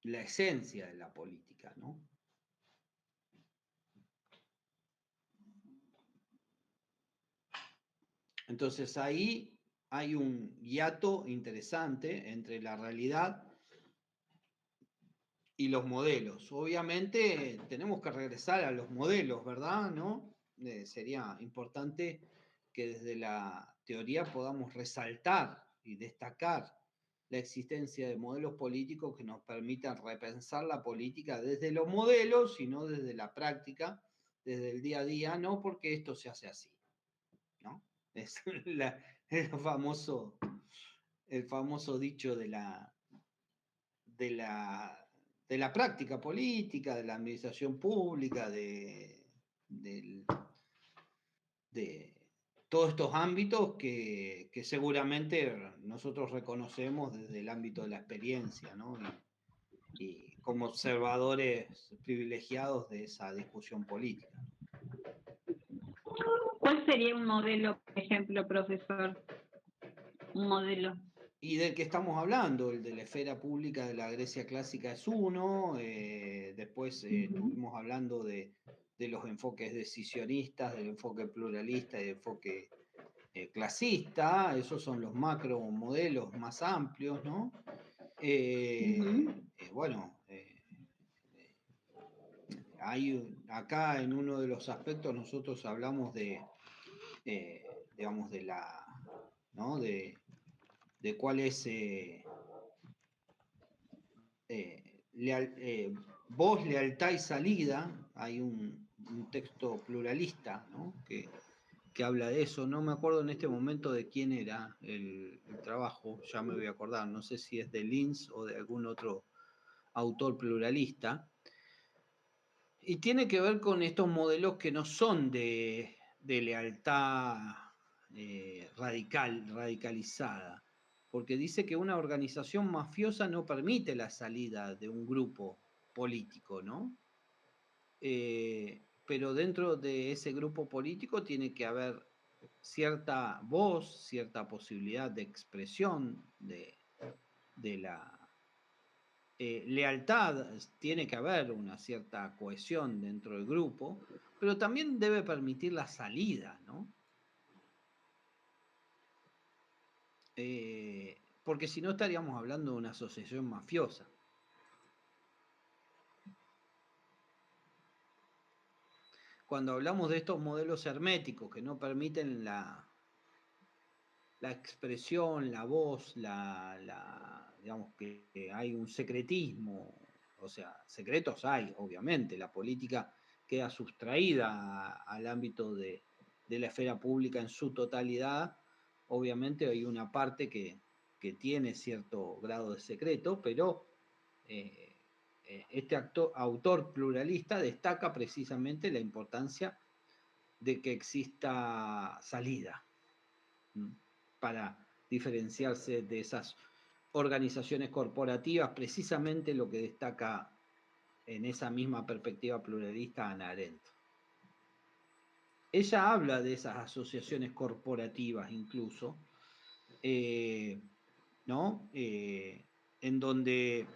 La esencia de la política, ¿no? Entonces ahí hay un hiato interesante entre la realidad y los modelos. Obviamente tenemos que regresar a los modelos, ¿verdad? ¿No? Sería importante que desde la teoría podamos resaltar y destacar la existencia de modelos políticos que nos permitan repensar la política desde los modelos y no desde la práctica, desde el día a día, no porque esto se hace así, ¿no? Es el famoso dicho de la práctica política, de la administración pública, de todos estos ámbitos que seguramente nosotros reconocemos desde el ámbito de la experiencia, ¿no? Y como observadores privilegiados de esa discusión política. ¿cuál sería un modelo, por ejemplo, profesor? Un modelo. Y del que estamos hablando, el de la esfera pública de la Grecia clásica es uno, después estuvimos hablando de los enfoques decisionistas, del enfoque pluralista y del enfoque clasista, esos son los macro modelos más amplios, ¿no? Bueno, acá en uno de los aspectos nosotros hablamos digamos, ¿no? de cuál es voz, lealtad y salida. Hay un texto pluralista, ¿no? que habla de eso. No me acuerdo en este momento de quién era el trabajo, ya me voy a acordar, no sé si es de Linz o de algún otro autor pluralista. Y tiene que ver con estos modelos que no son de lealtad radicalizada, porque dice que una organización mafiosa no permite la salida de un grupo político, ¿no? Pero dentro de ese grupo político tiene que haber cierta voz, cierta posibilidad de expresión de la lealtad, tiene que haber una cierta cohesión dentro del grupo, pero también debe permitir la salida, ¿no? Porque si no estaríamos hablando de una asociación mafiosa. Cuando hablamos de estos modelos herméticos que no permiten la expresión, la voz, digamos que hay un secretismo, o sea, secretos hay, obviamente, la política queda sustraída al ámbito de la esfera pública en su totalidad. Obviamente hay una parte que tiene cierto grado de secreto, pero este autor pluralista destaca precisamente la importancia de que exista salida para diferenciarse de esas organizaciones corporativas, precisamente lo que destaca en esa misma perspectiva pluralista Hannah Arendt. Ella habla de esas asociaciones corporativas incluso, ¿no? En donde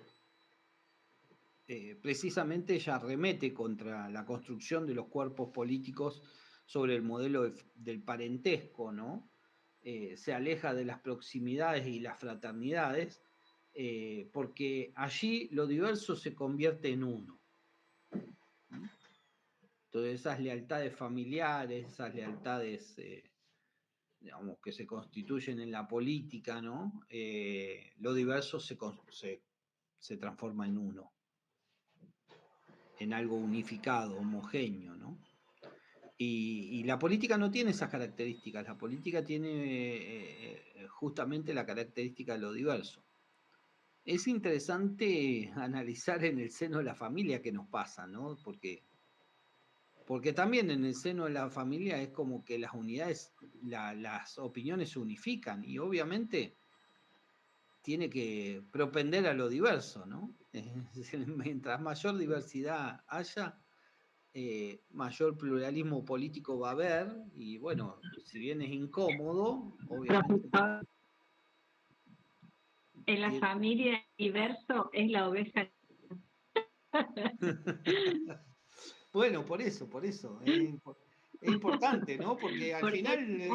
precisamente ella remete contra la construcción de los cuerpos políticos sobre el modelo del parentesco, ¿no? Se aleja de las proximidades y las fraternidades, porque allí lo diverso se convierte en uno. Entonces esas lealtades familiares, esas lealtades digamos, que se constituyen en la política, ¿no? Lo diverso se transforma en uno, en algo unificado, homogéneo, ¿no? Y la política no tiene esas características, la política tiene justamente la característica de lo diverso. Es interesante analizar en el seno de la familia qué nos pasa, ¿no? Porque también en el seno de la familia es como que las unidades, las opiniones se unifican y obviamente tiene que propender a lo diverso, ¿no? Mientras mayor diversidad haya, mayor pluralismo político va a haber y bueno, si bien es incómodo, obviamente... Profesor, en la familia diverso es la oveja. Bueno, por eso, es importante, ¿no? Porque al Porque final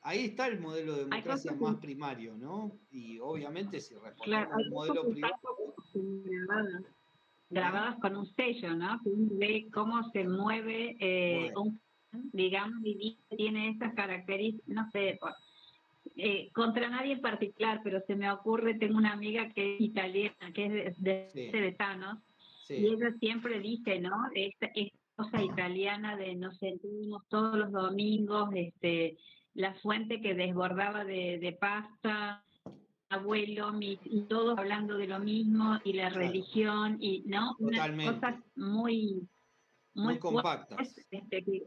ahí está el modelo de hay democracia cosas más primario, ¿no? Y obviamente si claro, respondemos a hay un cosas modelo que están privado, como grabadas, ¿eh? grabadas con un sello, ¿no? Que uno ve cómo se mueve Bueno, digamos, y tiene esas características, no sé, contra nadie en particular, pero se me ocurre, tengo una amiga que es italiana, que es sí, de Thanos, y sí, ella siempre dice, ¿no? Esta cosa italiana de nos sentimos todos los domingos, la fuente que desbordaba de pasta, abuelo, y todos hablando de lo mismo, y la claro, religión, y no, unas cosas totalmente, muy, muy muy fuertes, compactas. que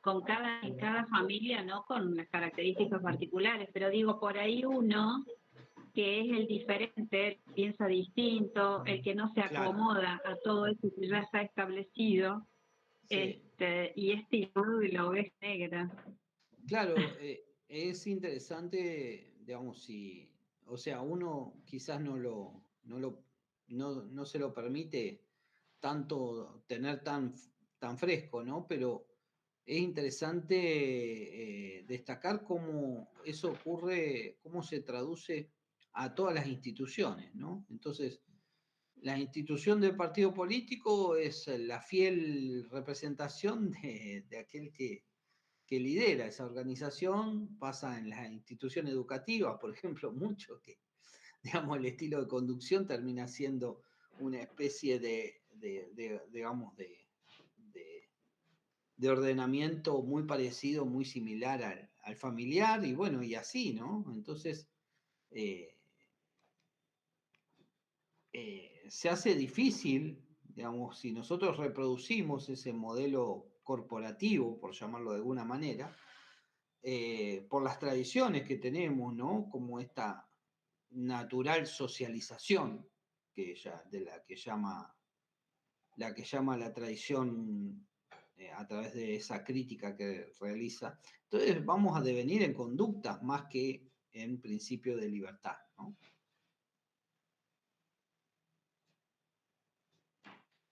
con cada familia, ¿no? Con las características particulares, pero digo, por ahí uno que es el diferente, piensa distinto, el que no se Claro, acomoda a todo eso que ya está establecido, sí, y es tirado de la oveja negra. claro, es interesante, digamos, si, o sea, uno quizás no se lo permite tanto tener tan fresco, ¿no? Pero es interesante destacar cómo eso ocurre, cómo se traduce a todas las instituciones, ¿no? Entonces, la institución del partido político es la fiel representación de aquel que lidera esa organización. Pasa en las instituciones educativas, por ejemplo, mucho que, digamos, el estilo de conducción termina siendo una especie digamos, de ordenamiento muy parecido, muy similar al familiar, y bueno, y así, ¿no? Entonces, se hace difícil, digamos, si nosotros reproducimos ese modelo corporativo, por llamarlo de alguna manera, por las tradiciones que tenemos, ¿no? Como esta natural socialización que ella, de la que llama la tradición a través de esa crítica que realiza. Entonces vamos a devenir en conductas más que en principio de libertad, ¿no?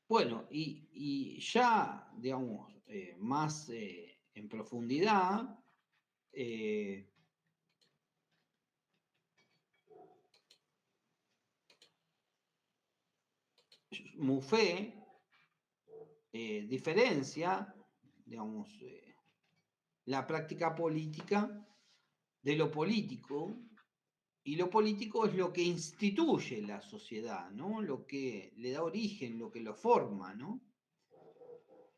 Bueno, y ya, digamos, más en profundidad, Muffet diferencia, digamos, la práctica política de lo político, y lo político es lo que instituye la sociedad, ¿no? Lo que le da origen, lo que lo forma, ¿no?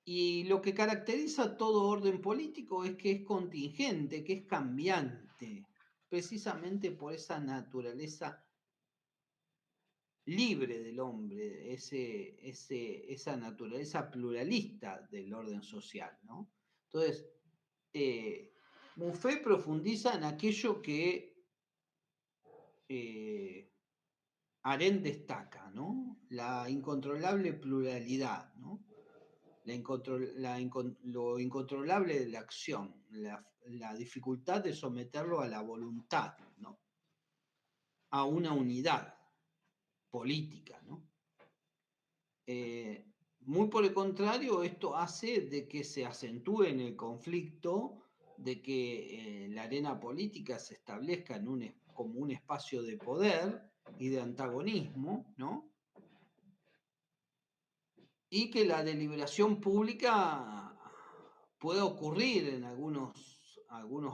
Y lo que caracteriza todo orden político es que es contingente, que es cambiante, precisamente por esa naturaleza libre del hombre, esa naturaleza pluralista del orden social, ¿no? Entonces, Buffet profundiza en aquello que Arendt destaca, ¿no? La incontrolable pluralidad, ¿no? Lo incontrolable de la acción, la dificultad de someterlo a la voluntad, ¿no? A una unidad política, ¿no? Muy por el contrario, esto hace de que se acentúe en el conflicto, de que la arena política se establezca como un espacio de poder y de antagonismo, ¿no? Y que la deliberación pública pueda ocurrir en algunos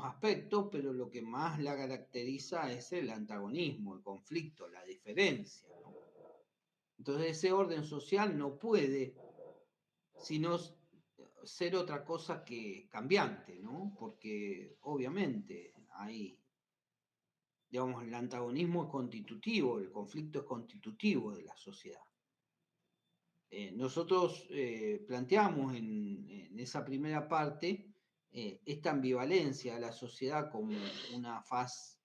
aspectos, pero lo que más la caracteriza es el antagonismo, el conflicto, la diferencia, ¿no? Entonces ese orden social no puede sino ser otra cosa que cambiante, ¿no? Porque obviamente digamos, el antagonismo es constitutivo, el conflicto es constitutivo de la sociedad. Nosotros planteamos en esa primera parte esta ambivalencia de la sociedad como una faz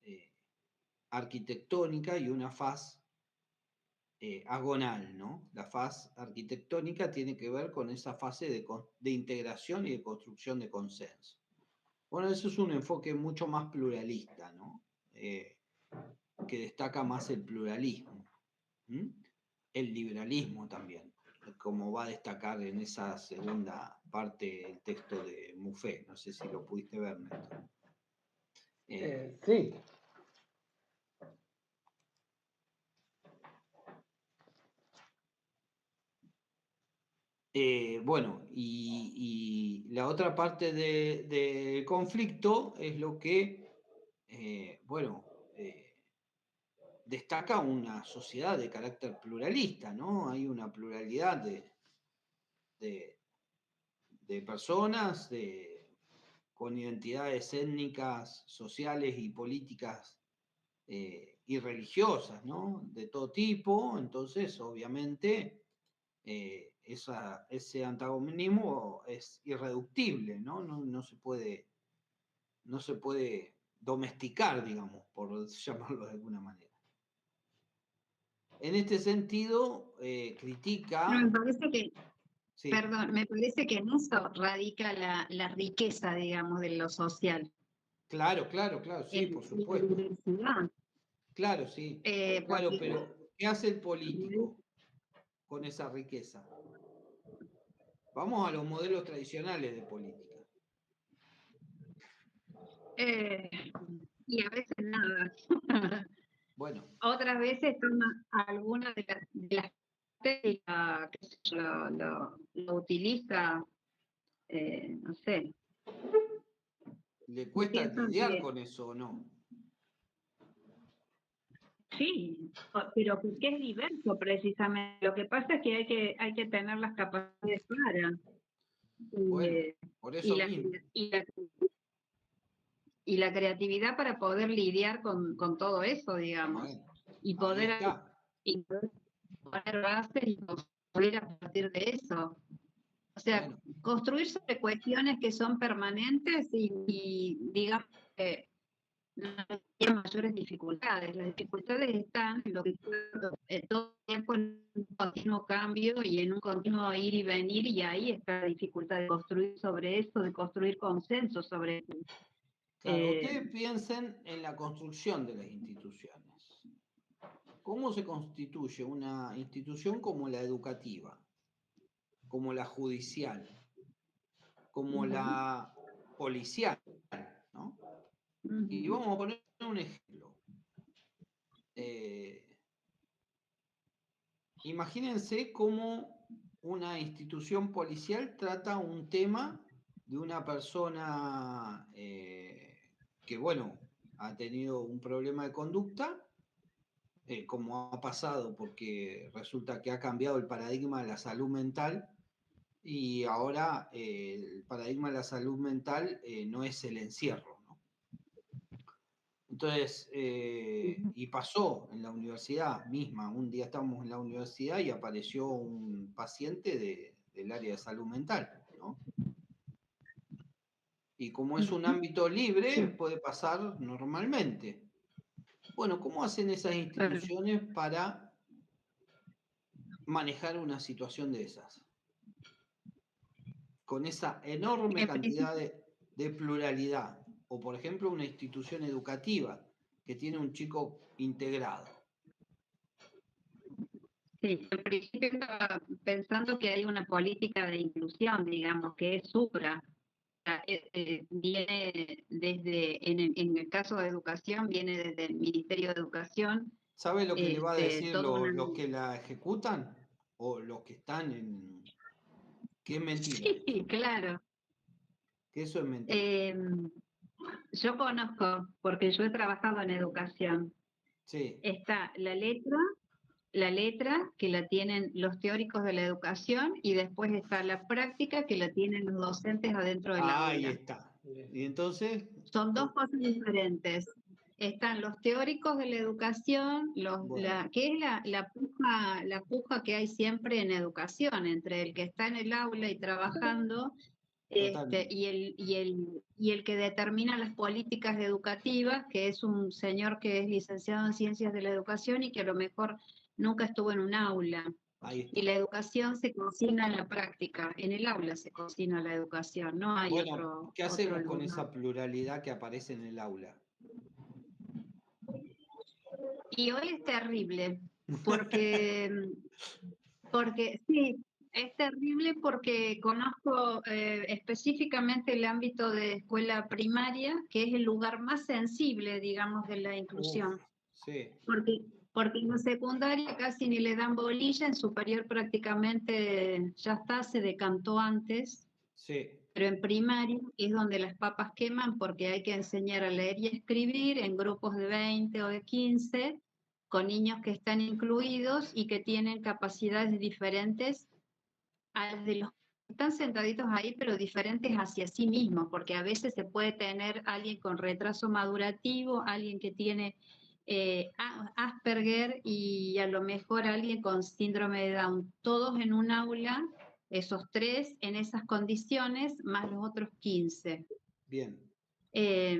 arquitectónica y una faz agonal, ¿no? La faz arquitectónica tiene que ver con esa fase de integración y de construcción de consenso. Bueno, eso es un enfoque mucho más pluralista, ¿no? Que destaca más el pluralismo. El liberalismo también, como va a destacar en esa segunda parte del texto de Muffet. No sé si lo pudiste ver, Néstor. Sí. Bueno, y la otra parte del conflicto es lo que, destaca una sociedad de carácter pluralista, ¿no? Hay una pluralidad de personas con identidades étnicas, sociales y políticas y religiosas, ¿no? De todo tipo, entonces obviamente ese antagonismo es irreductible, ¿no? No se puede domesticar, digamos, por llamarlo de alguna manera. En este sentido, critica... No, me parece que, Sí, perdón, me parece que en eso radica la riqueza, digamos, de lo social, claro, sí, por en la supuesto. diversidad. Claro, sí. Claro, Porque pero ¿qué hace el político con esa riqueza? Vamos a los modelos tradicionales de política. y a veces nada. Bueno, Otras veces toma alguna de las técnicas, qué sé yo, lo utiliza, no sé. ¿le Yo cuesta pienso lidiar que con eso o no? sí, pero porque es diverso precisamente. Lo que pasa es que hay que tener las capacidades claras. Bueno, eh, por y eso la, mismo. y la creatividad para poder lidiar con todo eso, digamos, Bueno, y ahí poder, está. y poder poner bases y construir a partir de eso. O sea, Bueno, construir sobre cuestiones que son permanentes y digamos que no hay mayores dificultades. Las dificultades están en lo que todo el tiempo en un continuo cambio y en un continuo ir y venir, y ahí está la dificultad de construir sobre eso, de construir consensos sobre eso. claro, ustedes piensen en la construcción de las instituciones. ¿Cómo se constituye una institución como la educativa, como la judicial, como la policial, ¿no? Y vamos a poner un ejemplo. Imagínense cómo una institución policial trata un tema de una persona que, bueno, ha tenido un problema de conducta, como ha pasado, porque resulta que ha cambiado el paradigma de la salud mental y ahora el paradigma de la salud mental no es el encierro, ¿no? Entonces, y pasó en la universidad misma, un día estábamos en la universidad y apareció un paciente del área de salud mental, ¿no? Y como es un ámbito libre, puede pasar normalmente. Bueno, ¿cómo hacen esas instituciones para manejar una situación de esas? Con esa enorme cantidad de pluralidad. O, por ejemplo, una institución educativa que tiene un chico integrado. Sí, en principio estaba pensando que hay una política de inclusión, digamos, que es supra. Viene desde, en el caso de educación, viene desde el Ministerio de Educación, ¿Sabe lo que le va a decir todo una... los que la ejecutan? ¿O los que están en...? Que es mentira. Sí, claro. Que eso es mentira. Yo conozco, porque yo he trabajado en educación, Sí. está la letra que la tienen los teóricos de la educación y después está la práctica que la tienen los docentes adentro del Ahí aula. está. Y entonces... Son dos cosas diferentes. Están los teóricos de la educación, Bueno, que es la puja que hay siempre en educación, entre el que está en el aula y trabajando totalmente. y el que determina las políticas educativas, que es un señor que es licenciado en Ciencias de la Educación y que a lo mejor nunca estuvo en un aula. Ahí está. Y la educación se cocina en la práctica, en el aula se cocina la educación, no hay Bueno, ¿qué hacemos con lugar. esa pluralidad que aparece en el aula? Y hoy es terrible, porque, porque sí, es terrible porque conozco específicamente el ámbito de escuela primaria, que es el lugar más sensible, digamos, de la inclusión. Sí. Porque en la secundaria casi ni le dan bolilla, en superior prácticamente ya está, se decantó antes. Sí. Pero en primaria es donde las papas queman porque hay que enseñar a leer y escribir en grupos de 20 o de 15, con niños que están incluidos y que tienen capacidades diferentes a las de los que están sentaditos ahí, pero diferentes hacia sí mismos, porque a veces se puede tener alguien con retraso madurativo, alguien que tiene Asperger y a lo mejor alguien con síndrome de Down, todos en un aula, esos tres en esas condiciones, más los otros 15. Bien. Es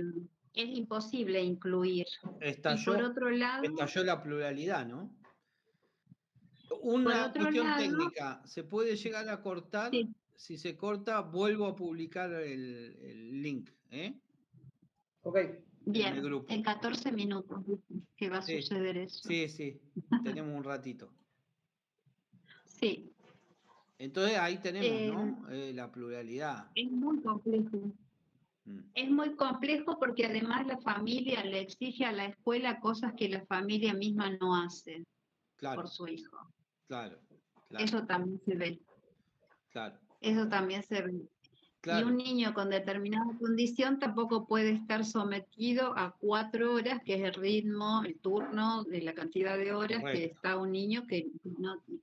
imposible incluir. Y por otro lado, estalló la pluralidad, ¿no? por Una otro cuestión lado, técnica, ¿se puede llegar a cortar? sí, Si se corta, vuelvo a publicar el link, Ok. en el bien, grupo. en 14 minutos que va a Sí, suceder eso. sí, tenemos un ratito. Sí, Entonces ahí tenemos, eh, ¿no? La pluralidad. es muy complejo. Mm, Es muy complejo porque además la familia le exige a la escuela cosas que la familia misma no hace por claro, su hijo. claro, claro, Eso también se ve. claro, Eso también se ve. Y claro, un niño con determinada condición tampoco puede estar sometido a 4 horas, que es el ritmo, el turno, de la cantidad de horas que correcto. está un niño que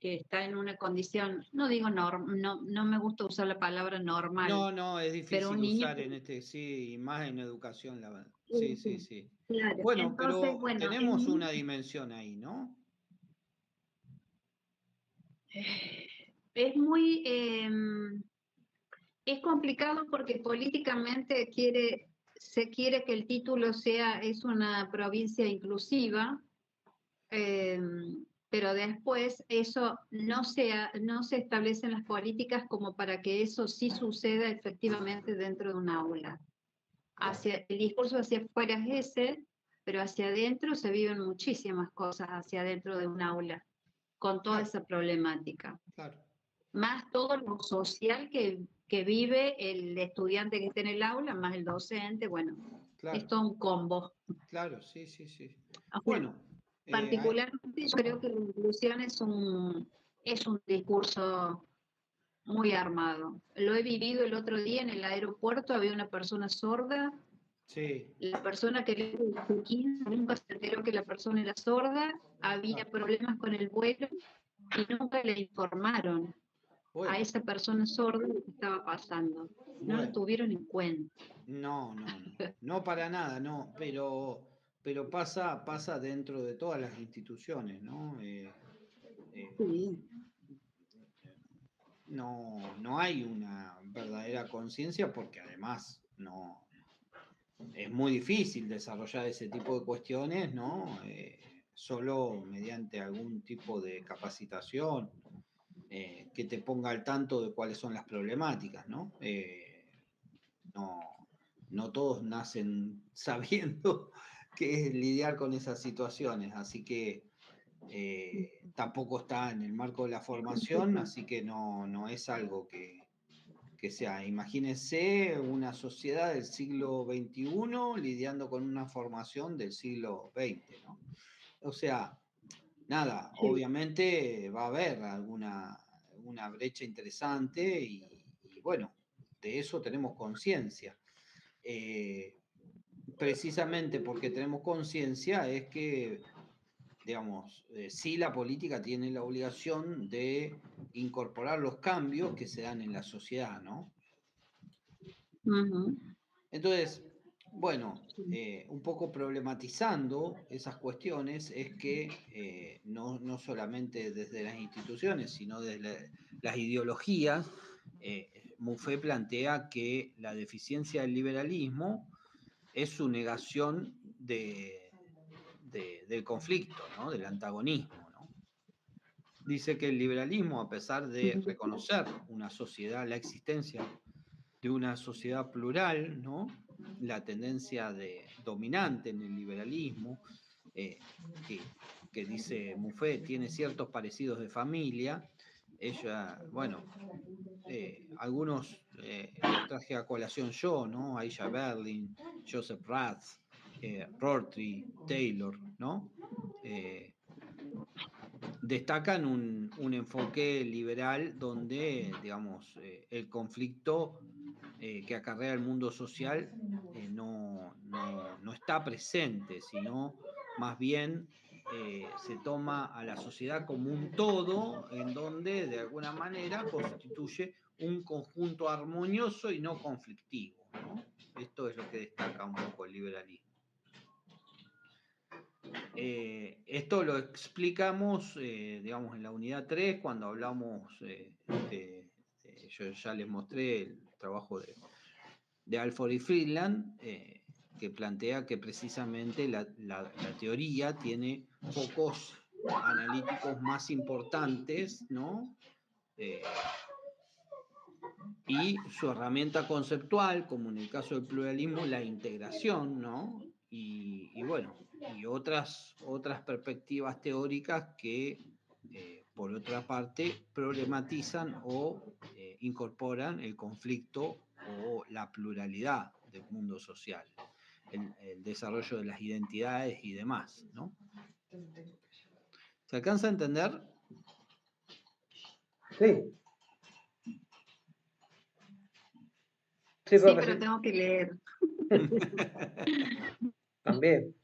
está en una condición, no digo no me gusta usar la palabra normal, No, es pero un difícil niño usar en sí, y más en educación, la verdad. Sí, que, sí, sí. claro, Bueno, entonces, pero bueno, tenemos una dimensión ahí, ¿no? es muy, es complicado porque políticamente se quiere que el título es una provincia inclusiva, eh, pero después eso no se establecen las políticas como para que eso sí suceda efectivamente dentro de un aula. El discurso hacia afuera es ese, pero hacia adentro se viven muchísimas cosas hacia adentro de un aula, con toda Claro, esa problemática. claro, Más todo lo social que vive el estudiante que está en el aula, más el docente, bueno, claro, es todo un combo. claro, sí, sí, sí. O sea, Bueno, particularmente yo creo que la inclusión es un discurso muy armado. Lo he vivido el otro día en el aeropuerto, había una persona sorda, sí, la persona que le nunca se enteró que la persona era sorda, había claro, problemas con el vuelo y nunca le informaron. Bueno, esa persona sorda lo que estaba pasando. No lo bueno, tuvieron en cuenta. no para nada, no, pero pasa dentro de todas las instituciones, ¿no? Eh, Sí. no hay una verdadera conciencia porque además no es muy difícil desarrollar ese tipo de cuestiones, ¿no? Solo mediante algún tipo de capacitación que te ponga al tanto de cuáles son las problemáticas, ¿no? No, no todos nacen sabiendo qué es lidiar con esas situaciones, así que tampoco está en el marco de la formación, así que no es algo que sea. Imagínense una sociedad del siglo XXI lidiando con una formación del siglo XX, ¿no? O sea, nada, Sí. obviamente va a haber una brecha interesante y bueno, de eso tenemos conciencia. Precisamente porque tenemos conciencia es que, digamos, sí la política tiene la obligación de incorporar los cambios que se dan en la sociedad, ¿no? Ujú. Entonces, bueno, Sí. un poco problematizando esas cuestiones es que no solamente desde las instituciones, sino desde las ideologías, Muffet plantea que la deficiencia del liberalismo es su negación del conflicto, ¿no? Del antagonismo, ¿no? Dice que el liberalismo, a pesar de reconocer una sociedad, la existencia de una sociedad plural, ¿no? La tendencia dominante en el liberalismo, eh, que, que dice Muffet tiene ciertos parecidos de familia. Ella, bueno, algunos los traje a colación yo, ¿no? Aisha Berlin, Joseph Rath, Rorty, Taylor, ¿no? Eh, Destacan un enfoque liberal donde, digamos, el conflicto que acarrea el mundo social no está presente, sino más bien se toma a la sociedad como un todo, en donde de alguna manera constituye un conjunto armonioso y no conflictivo, ¿no? Esto es lo que destaca un poco el liberalismo. Esto lo explicamos, digamos, en la unidad 3, cuando hablamos, yo ya les mostré el trabajo de Alford y Friedland, que plantea que precisamente la teoría tiene focos analíticos más importantes, ¿no? Y su herramienta conceptual, como en el caso del pluralismo, la integración, ¿no? Y bueno, y otras perspectivas teóricas que, por otra parte, problematizan o incorporan el conflicto o la pluralidad del mundo social, el desarrollo de las identidades y demás, ¿no? ¿Se alcanza a entender? Sí, sí, Sí, profe, pero sí, tengo que leer. también.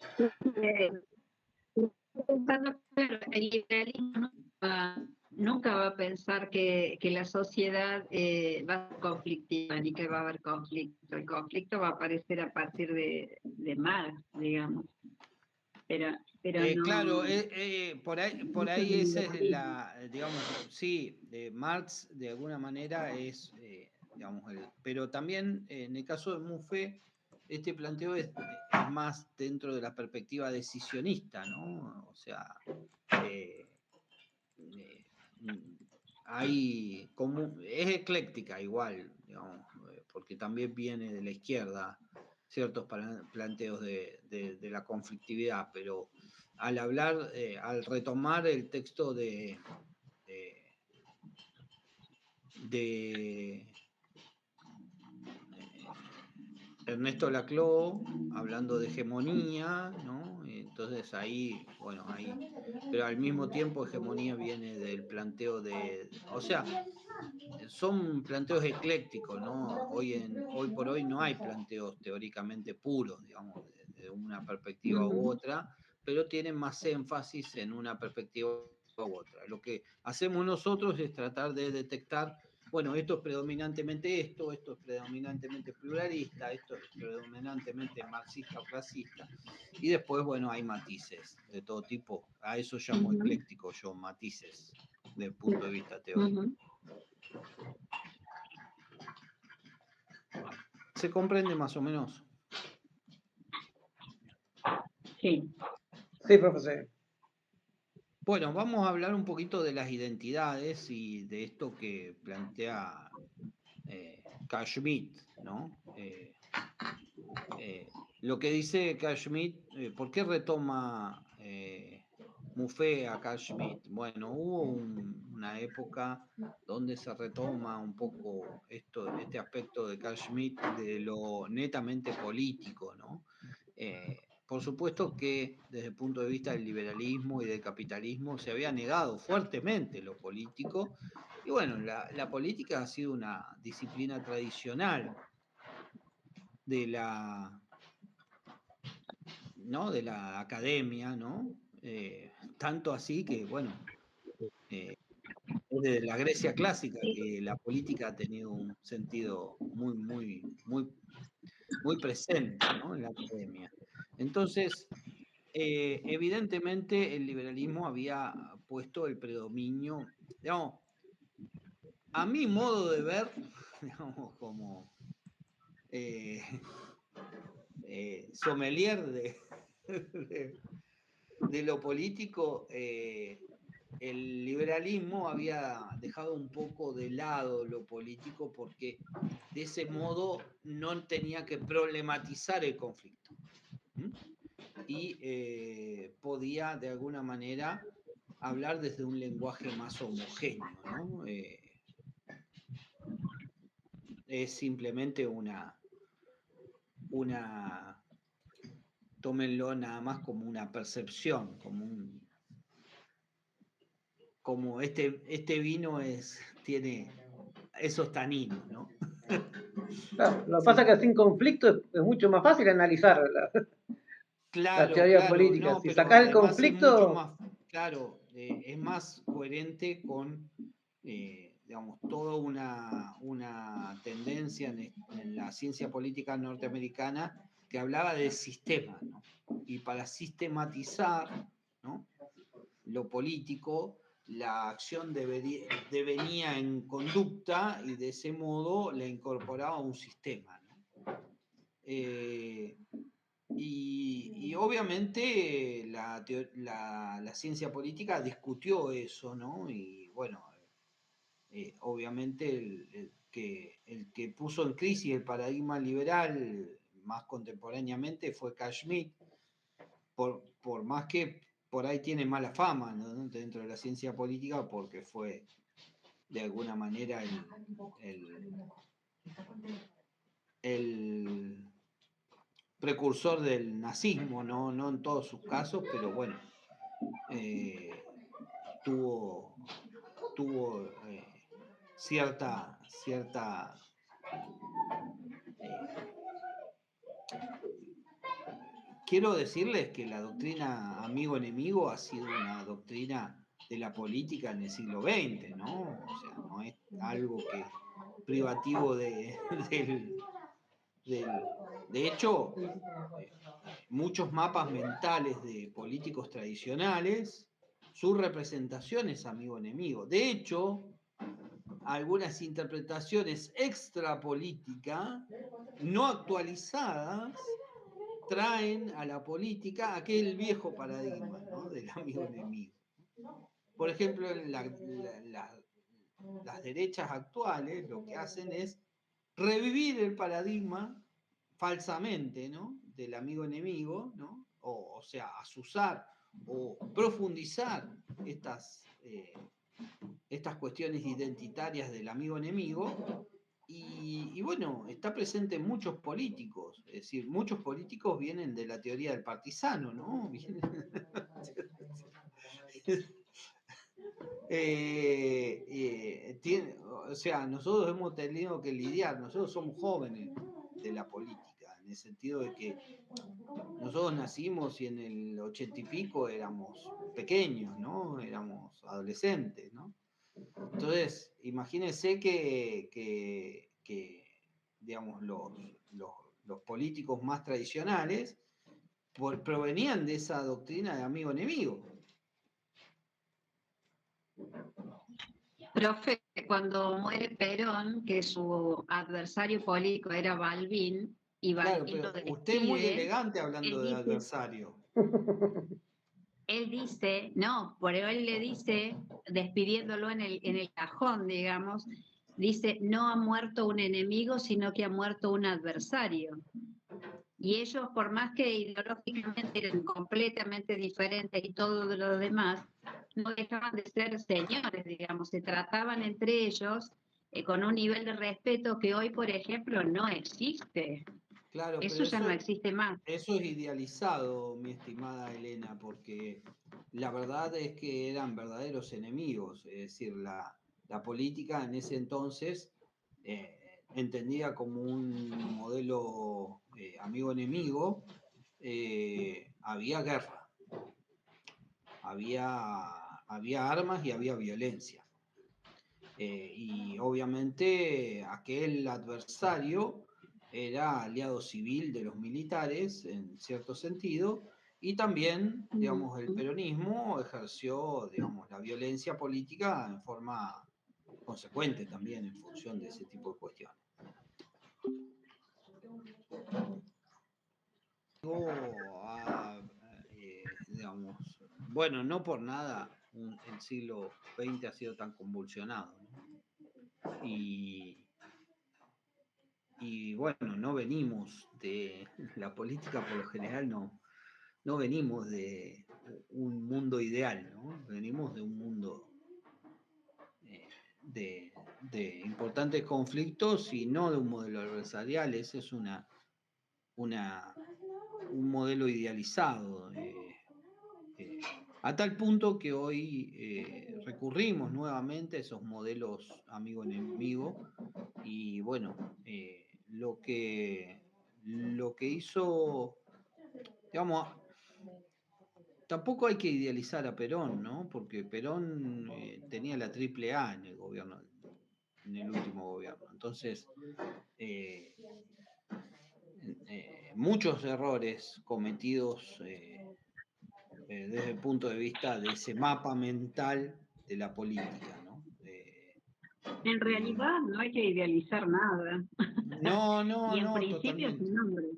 Eh, Pensando, claro, el liberalismo nunca va a pensar que la sociedad va a ser conflictiva ni que va a haber conflicto. El conflicto va a aparecer a partir de Marx, digamos, pero Claro, no, por no es ahí el esa es liberalismo. digamos, sí, Marx de alguna manera es, digamos, pero también en el caso de Muffet, este planteo es más dentro de la perspectiva decisionista, ¿no? O sea, eh, eh, es ecléctica igual, digamos, porque también viene de la izquierda ciertos planteos de la conflictividad, pero al hablar, al retomar el texto de Ernesto Laclau, hablando de hegemonía, ¿no? Entonces ahí, bueno, ahí, pero al mismo tiempo hegemonía viene del planteo o sea, son planteos eclécticos, ¿no? Hoy por hoy no hay planteos teóricamente puros, digamos, de una perspectiva u Ujú. otra, pero tienen más énfasis en una perspectiva u otra. Lo que hacemos nosotros es tratar de detectar, bueno, esto es predominantemente esto es predominantemente pluralista, esto es predominantemente marxista o clasista, y después, bueno, hay matices de todo tipo. A eso llamo ecléctico yo, matices, desde el punto de vista teórico. ¿Se comprende más o menos? Sí. Sí, profesor. Bueno, vamos a hablar un poquito de las identidades y de esto que plantea Carl Schmitt, ¿no? Lo que dice Carl Schmitt, ¿por qué retoma Muffet a Carl Schmitt? Bueno, hubo una época donde se retoma un poco este aspecto de Carl Schmitt de lo netamente político, ¿no? Por supuesto que desde el punto de vista del liberalismo y del capitalismo se había negado fuertemente lo político, y bueno, la política ha sido una disciplina tradicional de la, ¿no? de la academia, ¿no? Tanto así que, bueno, desde la Grecia clásica que la política ha tenido un sentido muy presente, ¿no? En la academia. Entonces, evidentemente el liberalismo había puesto el predominio, digamos, a mi modo de ver, digamos, como sommelier de lo político, el liberalismo había dejado un poco de lado lo político porque de ese modo no tenía que problematizar el conflicto. Y podía de alguna manera hablar desde un lenguaje más homogéneo, ¿no? Es simplemente tómenlo nada más como una percepción, como este vino tiene esos taninos, ¿no? Claro, lo que Sí. pasa es que sin conflicto es mucho más fácil analizar la teoría política. No, Si pero sacás el además es mucho conflicto, más, claro, es más coherente con, digamos, toda una tendencia en la ciencia política norteamericana que hablaba del sistema, ¿no? Y para sistematizar, ¿no? Lo político, la acción devenía en conducta y de ese modo la incorporaba a un sistema, ¿no? Y obviamente la ciencia política discutió eso, ¿no? Y bueno, obviamente el que puso en crisis el paradigma liberal más contemporáneamente fue Carl Schmitt, por más que por ahí tiene mala fama, ¿no? Dentro de la ciencia política, porque fue de alguna manera el precursor del nazismo, no en todos sus casos, pero bueno, tuvo cierta quiero decirles que la doctrina amigo-enemigo ha sido una doctrina de la política en el siglo XX, ¿no? O sea, no es algo que privativo de hecho, muchos mapas mentales de políticos tradicionales, su representación es amigo-enemigo. De hecho, algunas interpretaciones extrapolítica no actualizadas traen a la política aquel viejo paradigma, ¿no? Del amigo-enemigo. Por ejemplo, las derechas actuales lo que hacen es revivir el paradigma falsamente, ¿no? Del amigo-enemigo, ¿no? O sea, asusar o profundizar estas cuestiones identitarias del amigo-enemigo. Y bueno, está presente en muchos políticos, es decir, muchos políticos vienen de la teoría del partisano, ¿no? O sea, nosotros hemos tenido que lidiar, nosotros somos jóvenes de la política, en el sentido de que nosotros nacimos y en el 80 y pico éramos pequeños, ¿no? Éramos adolescentes, ¿no? Entonces, imagínense que digamos, los políticos más tradicionales provenían de esa doctrina de amigo-enemigo. Profe, cuando muere Perón, que su adversario político era Balbín, y Claro, Balbín lo pero usted es muy despide, elegante él hablando de dice, adversario. no, por él le dice, despidiéndolo en el cajón, digamos, dice, no ha muerto un enemigo, sino que ha muerto un adversario. Y ellos, por más que ideológicamente eran completamente diferentes y todo lo demás, no dejaban de ser señores, digamos, se trataban entre ellos con un nivel de respeto que hoy, por ejemplo, no existe. Claro, Eso pero ya no existe más. eso es idealizado, mi estimada Elena, porque la verdad es que eran verdaderos enemigos. Es decir, la política en ese entonces, entendida como un modelo amigo-enemigo, había guerra, había armas y había violencia. Y obviamente aquel adversario era aliado civil de los militares en cierto sentido, y también, digamos, el peronismo ejerció, digamos, la violencia política en forma consecuente también en función de ese tipo de cuestiones. Digamos, bueno, no por nada el siglo XX ha sido tan convulsionado, ¿no? Y bueno, no venimos de la política por lo general, no venimos de un mundo ideal, ¿no? Venimos de un mundo de importantes conflictos y no de un modelo adversarial. Ese es un modelo idealizado, a tal punto que hoy recurrimos nuevamente a esos modelos amigo-enemigo. Y bueno, lo que hizo, digamos, tampoco hay que idealizar a Perón, ¿no? Porque Perón tenía la triple A en el gobierno, en el último gobierno. Entonces, muchos errores cometidos desde el punto de vista de ese mapa mental de la política, ¿no? En realidad no hay que idealizar nada. Y en No, principio totalmente. son hombres.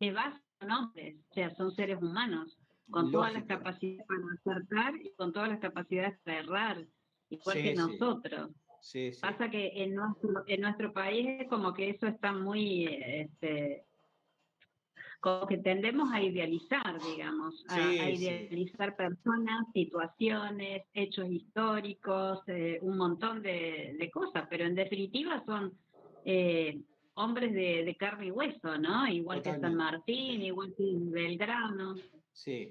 De base son hombres, o sea, son seres humanos, con todas las Lógico. capacidades para acertar y con todas las capacidades para errar, igual que Sí, sí, nosotros. sí, sí. Pasa que en nuestro país es como que eso está muy, como que tendemos a idealizar, digamos, a Sí, sí. idealizar personas, situaciones, hechos históricos, un montón de cosas, pero en definitiva son hombres de carne y hueso, ¿no? Igual que San Totalmente. Martín, Sí. igual que Belgrano. Sí.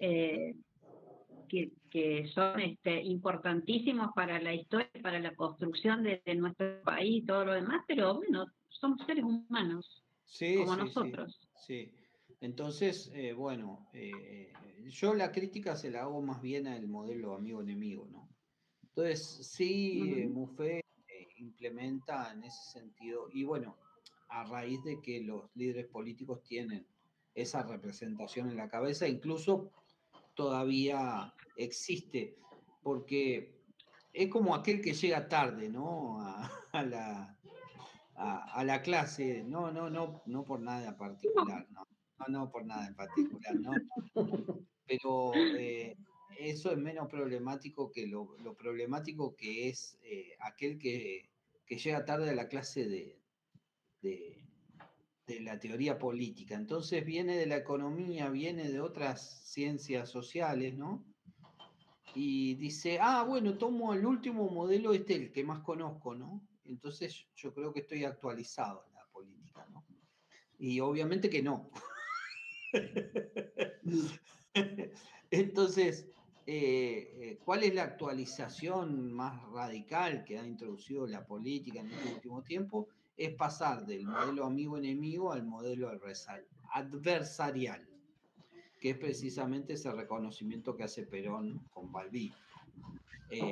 Que son importantísimos para la historia, para la construcción de nuestro país y todo lo demás, pero bueno, somos seres humanos, Sí, como sí, sí, nosotros. sí. Entonces, bueno, yo la crítica se la hago más bien al modelo amigo-enemigo, ¿no? Entonces, sí, Ujú. Muffet implementa en ese sentido, y bueno, a raíz de que los líderes políticos tienen esa representación en la cabeza, incluso todavía existe, porque es como aquel que llega tarde, ¿no? A la clase, no por nada particular, no por nada en particular, no, pero eso es menos problemático que lo problemático que es aquel que llega tarde a la clase de, de la teoría política. Entonces viene de la economía, viene de otras ciencias sociales, ¿no? Y dice, bueno, tomo el último modelo, el que más conozco, ¿no? Entonces yo creo que estoy actualizado en la política, ¿no? Y obviamente que no. Entonces, ¿cuál es la actualización más radical que ha introducido la política en este último tiempo? Es pasar del modelo amigo-enemigo al modelo adversarial. que es precisamente ese reconocimiento que hace Perón con Balbín.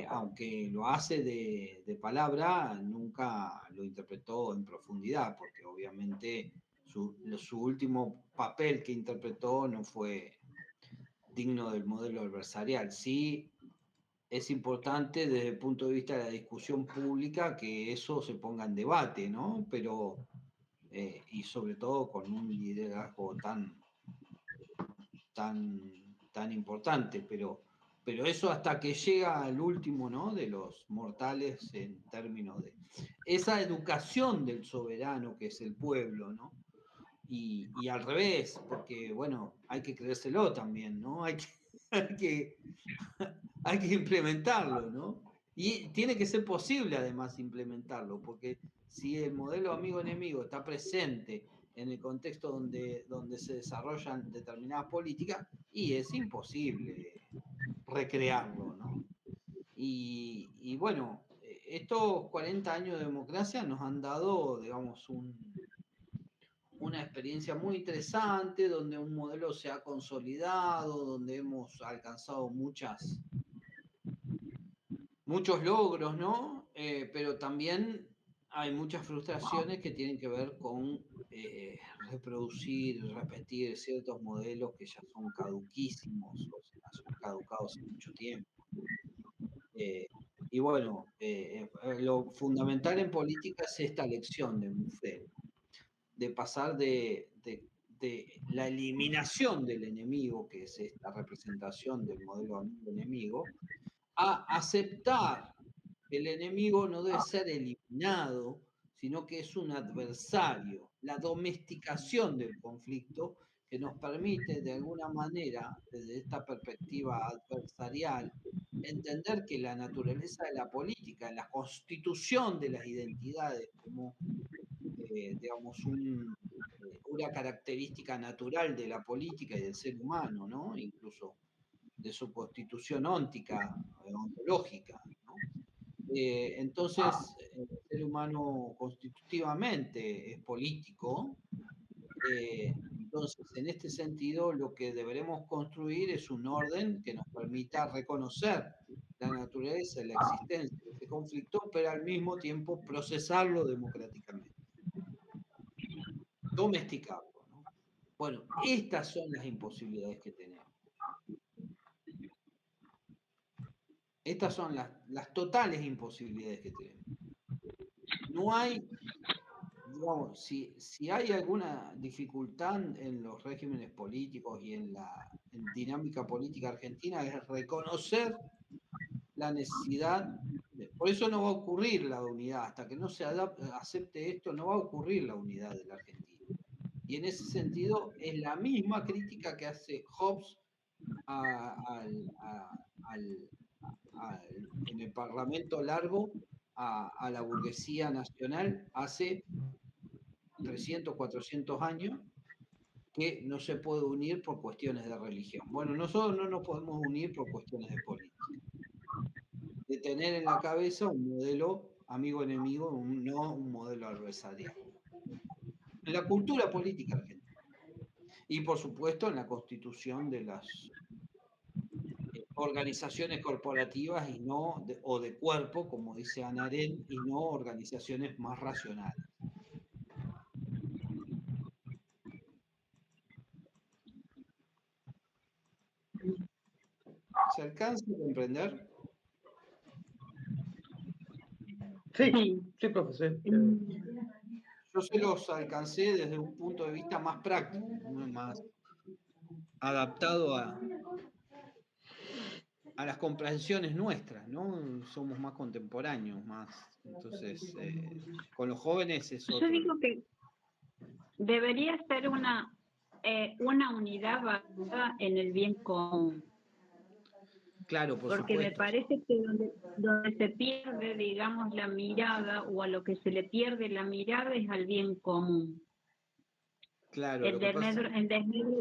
Aunque lo hace de palabra, nunca lo interpretó en profundidad, porque obviamente su último papel que interpretó no fue digno del modelo adversarial. Sí, es importante desde el punto de vista de la discusión pública que eso se ponga en debate, ¿no? Pero, y sobre todo con un liderazgo tan importante, pero eso hasta que llega al último, ¿no? De los mortales en términos de esa educación del soberano que es el pueblo, ¿no? Y al revés, porque bueno, hay que creérselo también, ¿no? hay que, hay que implementarlo, ¿no? Y tiene que ser posible además implementarlo, porque si el modelo amigo-enemigo está presente en el contexto donde se desarrollan determinadas políticas, y es imposible recrearlo, ¿no? Y bueno, estos 40 años de democracia nos han dado, digamos, una experiencia muy interesante, donde un modelo se ha consolidado, donde hemos alcanzado muchos logros, ¿no? Pero también hay muchas frustraciones que tienen que ver con reproducir, repetir ciertos modelos que ya son caduquísimos, o sea, son caducados hace mucho tiempo. Y bueno, lo fundamental en política es esta lección de Buffet, de pasar de la eliminación del enemigo, que es esta representación del modelo amigo-enemigo, a aceptar que el enemigo no debe ser eliminado, sino que es un adversario, la domesticación del conflicto que nos permite de alguna manera, desde esta perspectiva adversarial, entender que la naturaleza de la política, la constitución de las identidades como, digamos, una característica natural de la política y del ser humano, ¿no? Incluso de su constitución óntica, ontológica, ¿no? Entonces, el ser humano constitutivamente es político. Entonces, en este sentido, lo que deberemos construir es un orden que nos permita reconocer la naturaleza y la existencia de este conflicto, pero al mismo tiempo procesarlo democráticamente, domesticarlo, ¿no? Bueno, estas son las imposibilidades que tenemos. Estas son las totales imposibilidades que tenemos. No hay, digamos, si hay alguna dificultad en los regímenes políticos y en la dinámica política argentina, es reconocer la necesidad, por eso no va a ocurrir la unidad, hasta que no se acepte esto, no va a ocurrir la unidad de la Argentina. Y en ese sentido es la misma crítica que hace Hobbes en el Parlamento largo a la burguesía nacional hace 300, 400 años, que no se puede unir por cuestiones de religión. Bueno, nosotros no nos podemos unir por cuestiones de política. De tener en la cabeza un modelo amigo-enemigo, no un modelo adversarial. En la cultura política argentina. Y por supuesto en la constitución de las organizaciones corporativas y no o de cuerpo, como dice Ana Arendt, y no organizaciones más racionales. ¿Se alcanza a comprender? Sí, sí, profesor. Yo se los alcancé desde un punto de vista más práctico, más adaptado a las comprensiones nuestras, ¿no? Somos más contemporáneos, más. Entonces, con los jóvenes es Yo otro. digo que debería ser una unidad basada en el bien común. Claro, por porque supuesto. Me parece que donde se pierde, digamos, la mirada, o a lo que se le pierde la mirada, es al bien común. Claro, En desmedro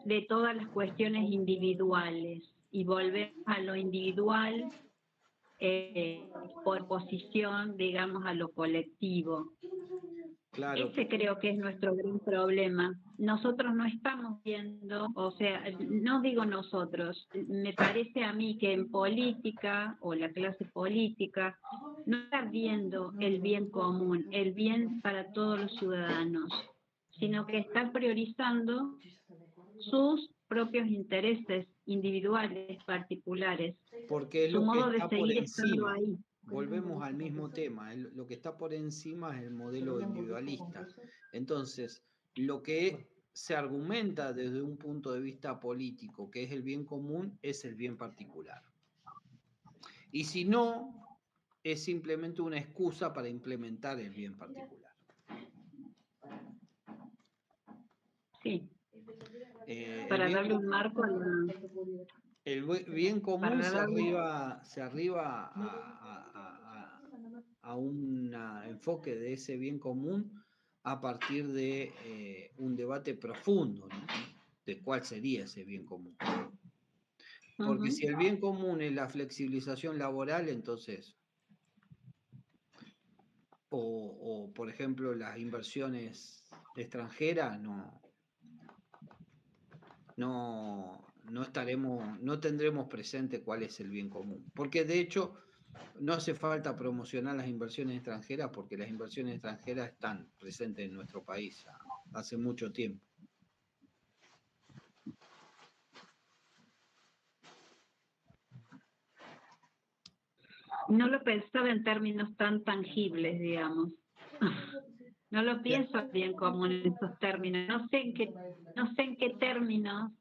de todas las cuestiones individuales, y volver a lo individual por posición, digamos, a lo colectivo. Claro, Ese creo que es nuestro gran problema. Nosotros no estamos viendo, o sea, no digo nosotros, me parece a mí que en política o la clase política no está viendo el bien común, el bien para todos los ciudadanos, sino que está priorizando sus propios intereses individuales, particulares, porque es su lo que modo de está por seguir estando encima. ahí. Volvemos al mismo tema, lo que está por encima es el modelo individualista. Entonces, lo que se argumenta desde un punto de vista político, que es el bien común, es el bien particular. Y si no, es simplemente una excusa para implementar el bien particular. Sí, para darle un marco a la... El bien común Para darle... se arriba a un enfoque de ese bien común a partir de un debate profundo, ¿no? De cuál sería ese bien común. Porque si el bien común es la flexibilización laboral, entonces, o por ejemplo las inversiones extranjeras, no tendremos presente cuál es el bien común. Porque de hecho no hace falta promocionar las inversiones extranjeras porque las inversiones extranjeras están presentes en nuestro país ya hace mucho tiempo. No lo pensaba en términos tan tangibles, digamos. No lo pienso bien como en esos términos. No sé en qué términos,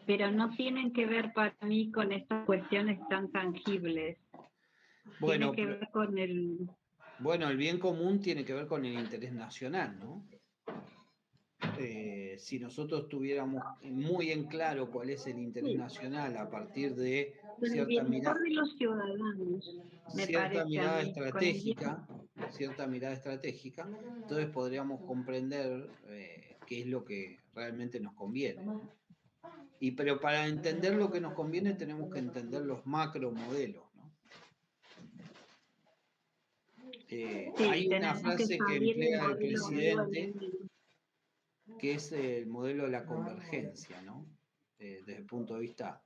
pero no tienen que ver para mí con estas cuestiones tan tangibles. Bueno, tiene que ver con el... Bueno, el bien común tiene que ver con el interés nacional, ¿no? Si nosotros tuviéramos muy en claro cuál es el interés nacional a partir de el bienestar de los ciudadanos, me cierta parece a mirada mí, con el bien... estratégica, entonces podríamos comprender qué es lo que realmente nos conviene. Pero para entender lo que nos conviene tenemos que entender los macromodelos, ¿no? Hay una frase que emplea el presidente que es el modelo de la convergencia, ¿no? Desde el punto de vista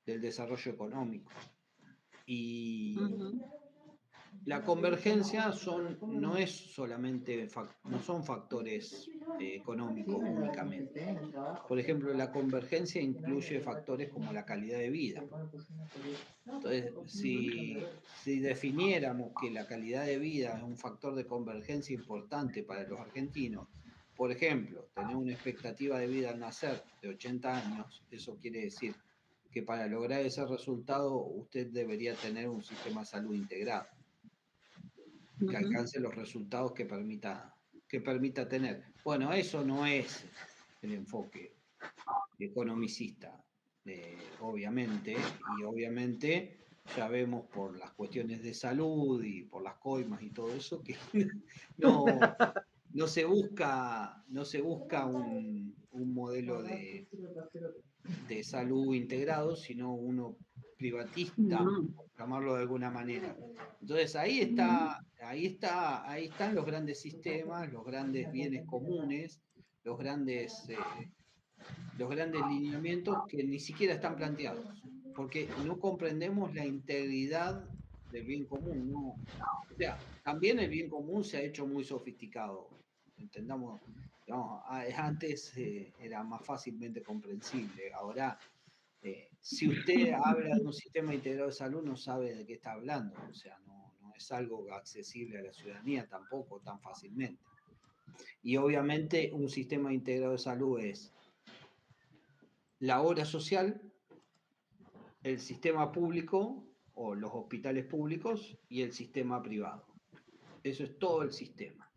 del desarrollo económico. Y la convergencia no es solamente, no son factores económicos únicamente. Por ejemplo, la convergencia incluye factores como la calidad de vida. Entonces, si definiéramos que la calidad de vida es un factor de convergencia importante para los argentinos, por ejemplo, tener una expectativa de vida al nacer de 80 años, eso quiere decir que para lograr ese resultado usted debería tener un sistema de salud integrado que alcance los resultados que permita tener. Bueno, eso no es el enfoque economicista, obviamente, y obviamente ya vemos por las cuestiones de salud y por las coimas y todo eso que no se busca un modelo de salud integrado, sino uno privatista, por llamarlo de alguna manera. Entonces ahí están los grandes sistemas, los grandes bienes comunes, los grandes lineamientos que ni siquiera están planteados, porque no comprendemos la integridad del bien común, ¿no? O sea, también el bien común se ha hecho muy sofisticado, entendamos, digamos, antes era más fácilmente comprensible, ahora si usted habla de un sistema integrado de salud no sabe de qué está hablando, o sea, no es algo accesible a la ciudadanía tampoco tan fácilmente. Y obviamente un sistema integrado de salud es la obra social, el sistema público o los hospitales públicos y el sistema privado. Eso es todo el sistema.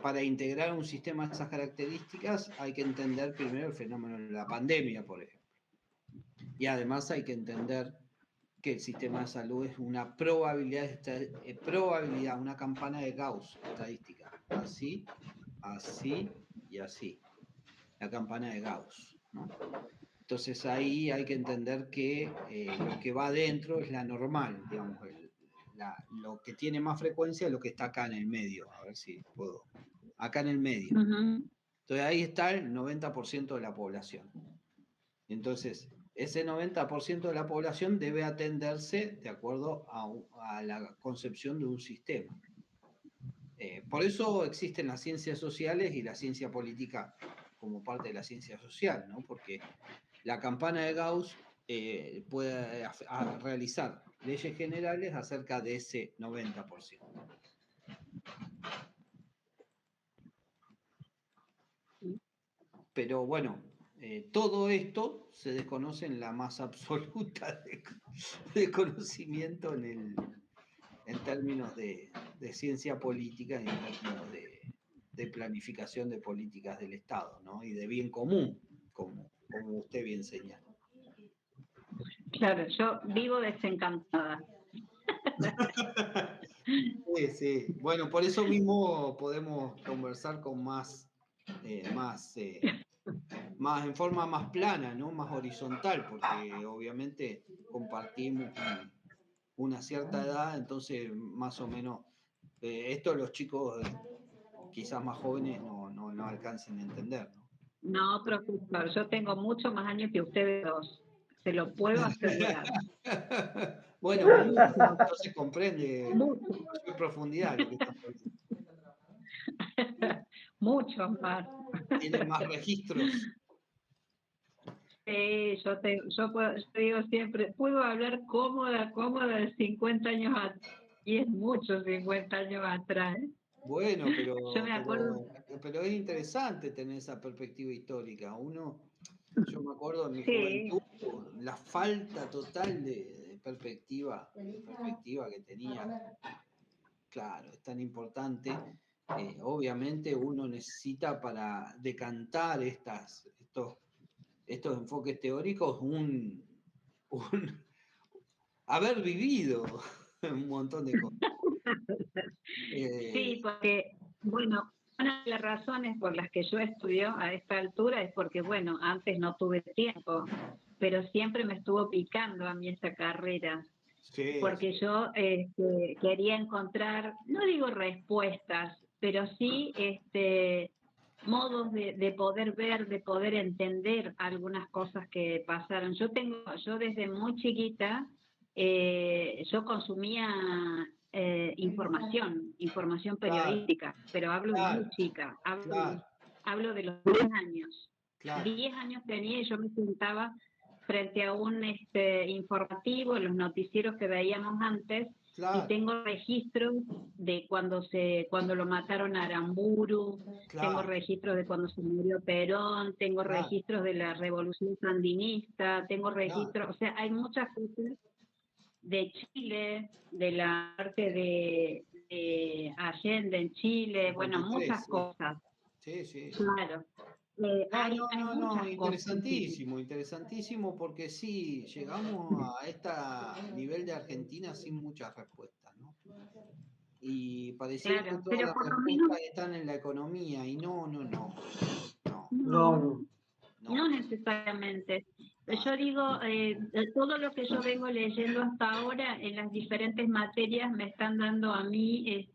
Para integrar un sistema de esas características hay que entender primero el fenómeno de la pandemia, por ejemplo. Y además hay que entender que el sistema de salud es una probabilidad, una campana de Gauss estadística. Así, así y así. La campana de Gauss, ¿no? Entonces ahí hay que entender que lo que va adentro es la normal, digamos, lo que tiene más frecuencia es lo que está acá en el medio. A ver si puedo. Acá en el medio. Ujú. Entonces ahí está el 90% de la población. Entonces, ese 90% de la población debe atenderse de acuerdo a la concepción de un sistema. Por eso existen las ciencias sociales y la ciencia política como parte de la ciencia social, ¿no? Porque la campana de Gauss puede realizar leyes generales acerca de ese 90%. Pero bueno, todo esto se desconoce en la más absoluta de conocimiento en términos de ciencia política y en términos de planificación de políticas del Estado, ¿no? Y de bien común, como usted bien señala. Claro, yo vivo desencantada. Sí, sí. Bueno, por eso mismo podemos conversar con más en forma más plana, ¿no? Más horizontal, porque obviamente compartimos una cierta edad, entonces más o menos esto los chicos quizás más jóvenes no alcancen a entender, ¿no? No, profesor, yo tengo mucho más años que ustedes dos, se lo puedo asegurar. Bueno, no se comprende Mucho, en profundidad lo que estamos hablando. mucho más. Tienen más registros. Yo digo siempre, puedo hablar cómoda de 50 años atrás, y es mucho 50 años atrás. Bueno, Yo me acuerdo, pero es interesante tener esa perspectiva histórica. Yo me acuerdo en mi sí, juventud, la falta total de perspectiva que tenía. Claro, es tan importante. Obviamente uno necesita para decantar estos enfoques teóricos haber vivido un montón de cosas. sí, porque, bueno, una de las razones por las que yo estudio a esta altura es porque, bueno, antes no tuve tiempo, pero siempre me estuvo picando a mí esta carrera. Sí, Porque sí, yo quería encontrar, no digo respuestas, pero sí modos de poder ver, de poder entender algunas cosas que pasaron. Yo desde muy chiquita, yo consumía información claro, periodística, pero hablo de muy claro, chica, claro, hablo de los 10 años. claro, 10 años tenía y yo me sentaba frente a un informativo, los noticieros que veíamos antes, y claro, tengo registros de cuando lo mataron a Aramburu, tengo claro, registros de cuando se murió Perón, tengo claro, registros de la revolución sandinista, tengo claro. registros, o sea, hay muchas cosas de Chile, de la parte de Allende en Chile, bueno, 53, muchas sí. cosas, Sí, sí. claro. Hay No, muchas cosas. interesantísimo, interesantísimo, porque sí, llegamos a este nivel de Argentina sin muchas respuestas, ¿no? Y pareciera que Claro, todas pero las por lo menos respuestas están en la economía, y no, No, no, no. no necesariamente. no. Yo digo, todo lo que yo vengo leyendo hasta ahora en las diferentes materias me están dando a mí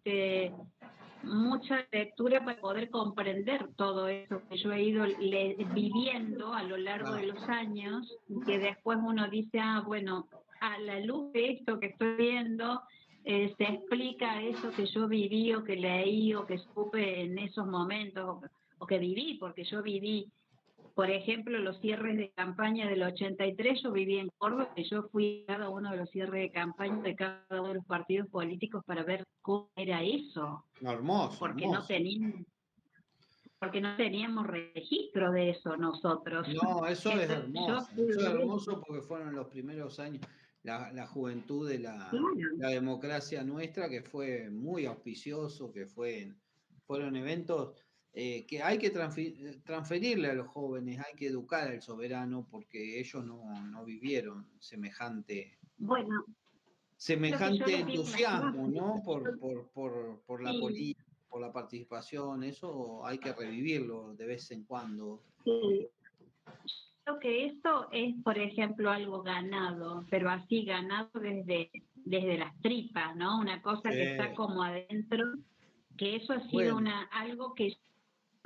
mucha lectura para poder comprender todo eso que yo he ido viviendo a lo largo de Claro, los años y que después uno dice, ah, bueno, a la luz de esto que estoy viendo, se explica eso que yo viví o que leí o que supe en esos momentos o que viví, porque yo viví, por ejemplo, los cierres de campaña del 83, yo viví en Córdoba y yo fui a cada uno de los cierres de campaña de cada uno de los partidos políticos para ver cómo era eso, no, hermoso, porque no hermoso. teníamos, porque no teníamos registro de eso nosotros. No, Entonces yo eso es pude ver, hermoso porque fueron los primeros años, la juventud de claro, la democracia nuestra, que fue muy auspicioso, fueron eventos que hay que transferirle a los jóvenes, hay que educar al soberano porque ellos no vivieron bueno, lo que yo semejante les digo en las entusiasmo, clases, ¿no? Por la sí, política, por la participación, eso hay que revivirlo de vez en cuando. sí, creo que eso es, por ejemplo, algo ganado, pero así ganado desde las tripas, ¿no? Una cosa que está como adentro, que eso ha sido Bueno, algo que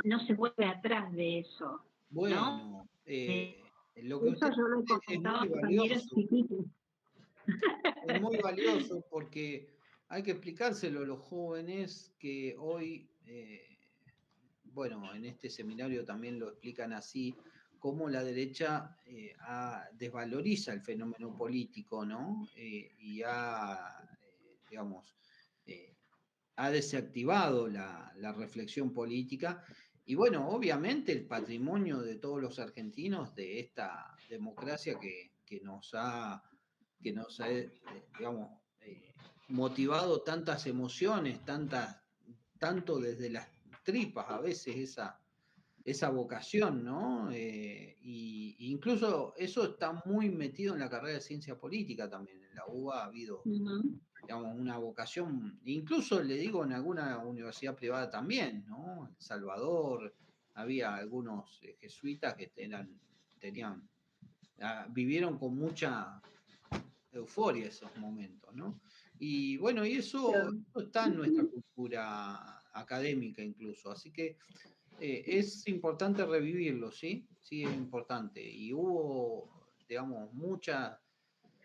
no se vuelve atrás de eso, ¿no? bueno, lo que Eso usted yo lo he dice es comentado a muy compañeros valioso. chiquitos. Es muy valioso porque hay que explicárselo a los jóvenes que hoy, bueno, en este seminario también lo explican así, cómo la derecha desvaloriza el fenómeno político, ¿no? Y digamos, eh, ha desactivado la reflexión política. Y bueno, obviamente el patrimonio de todos los argentinos de esta democracia que nos ha digamos, motivado tantas emociones, tanto desde las tripas a veces esa vocación, ¿no? Y incluso eso está muy metido en la carrera de ciencia política también. En la UBA ha habido, digamos, una vocación, incluso le digo en alguna universidad privada también, ¿no? En El Salvador había algunos jesuitas que vivieron con mucha euforia esos momentos, ¿no? Y bueno, y eso está en nuestra cultura académica incluso, así que es importante revivirlo, ¿sí? Sí, es importante. Y hubo, digamos,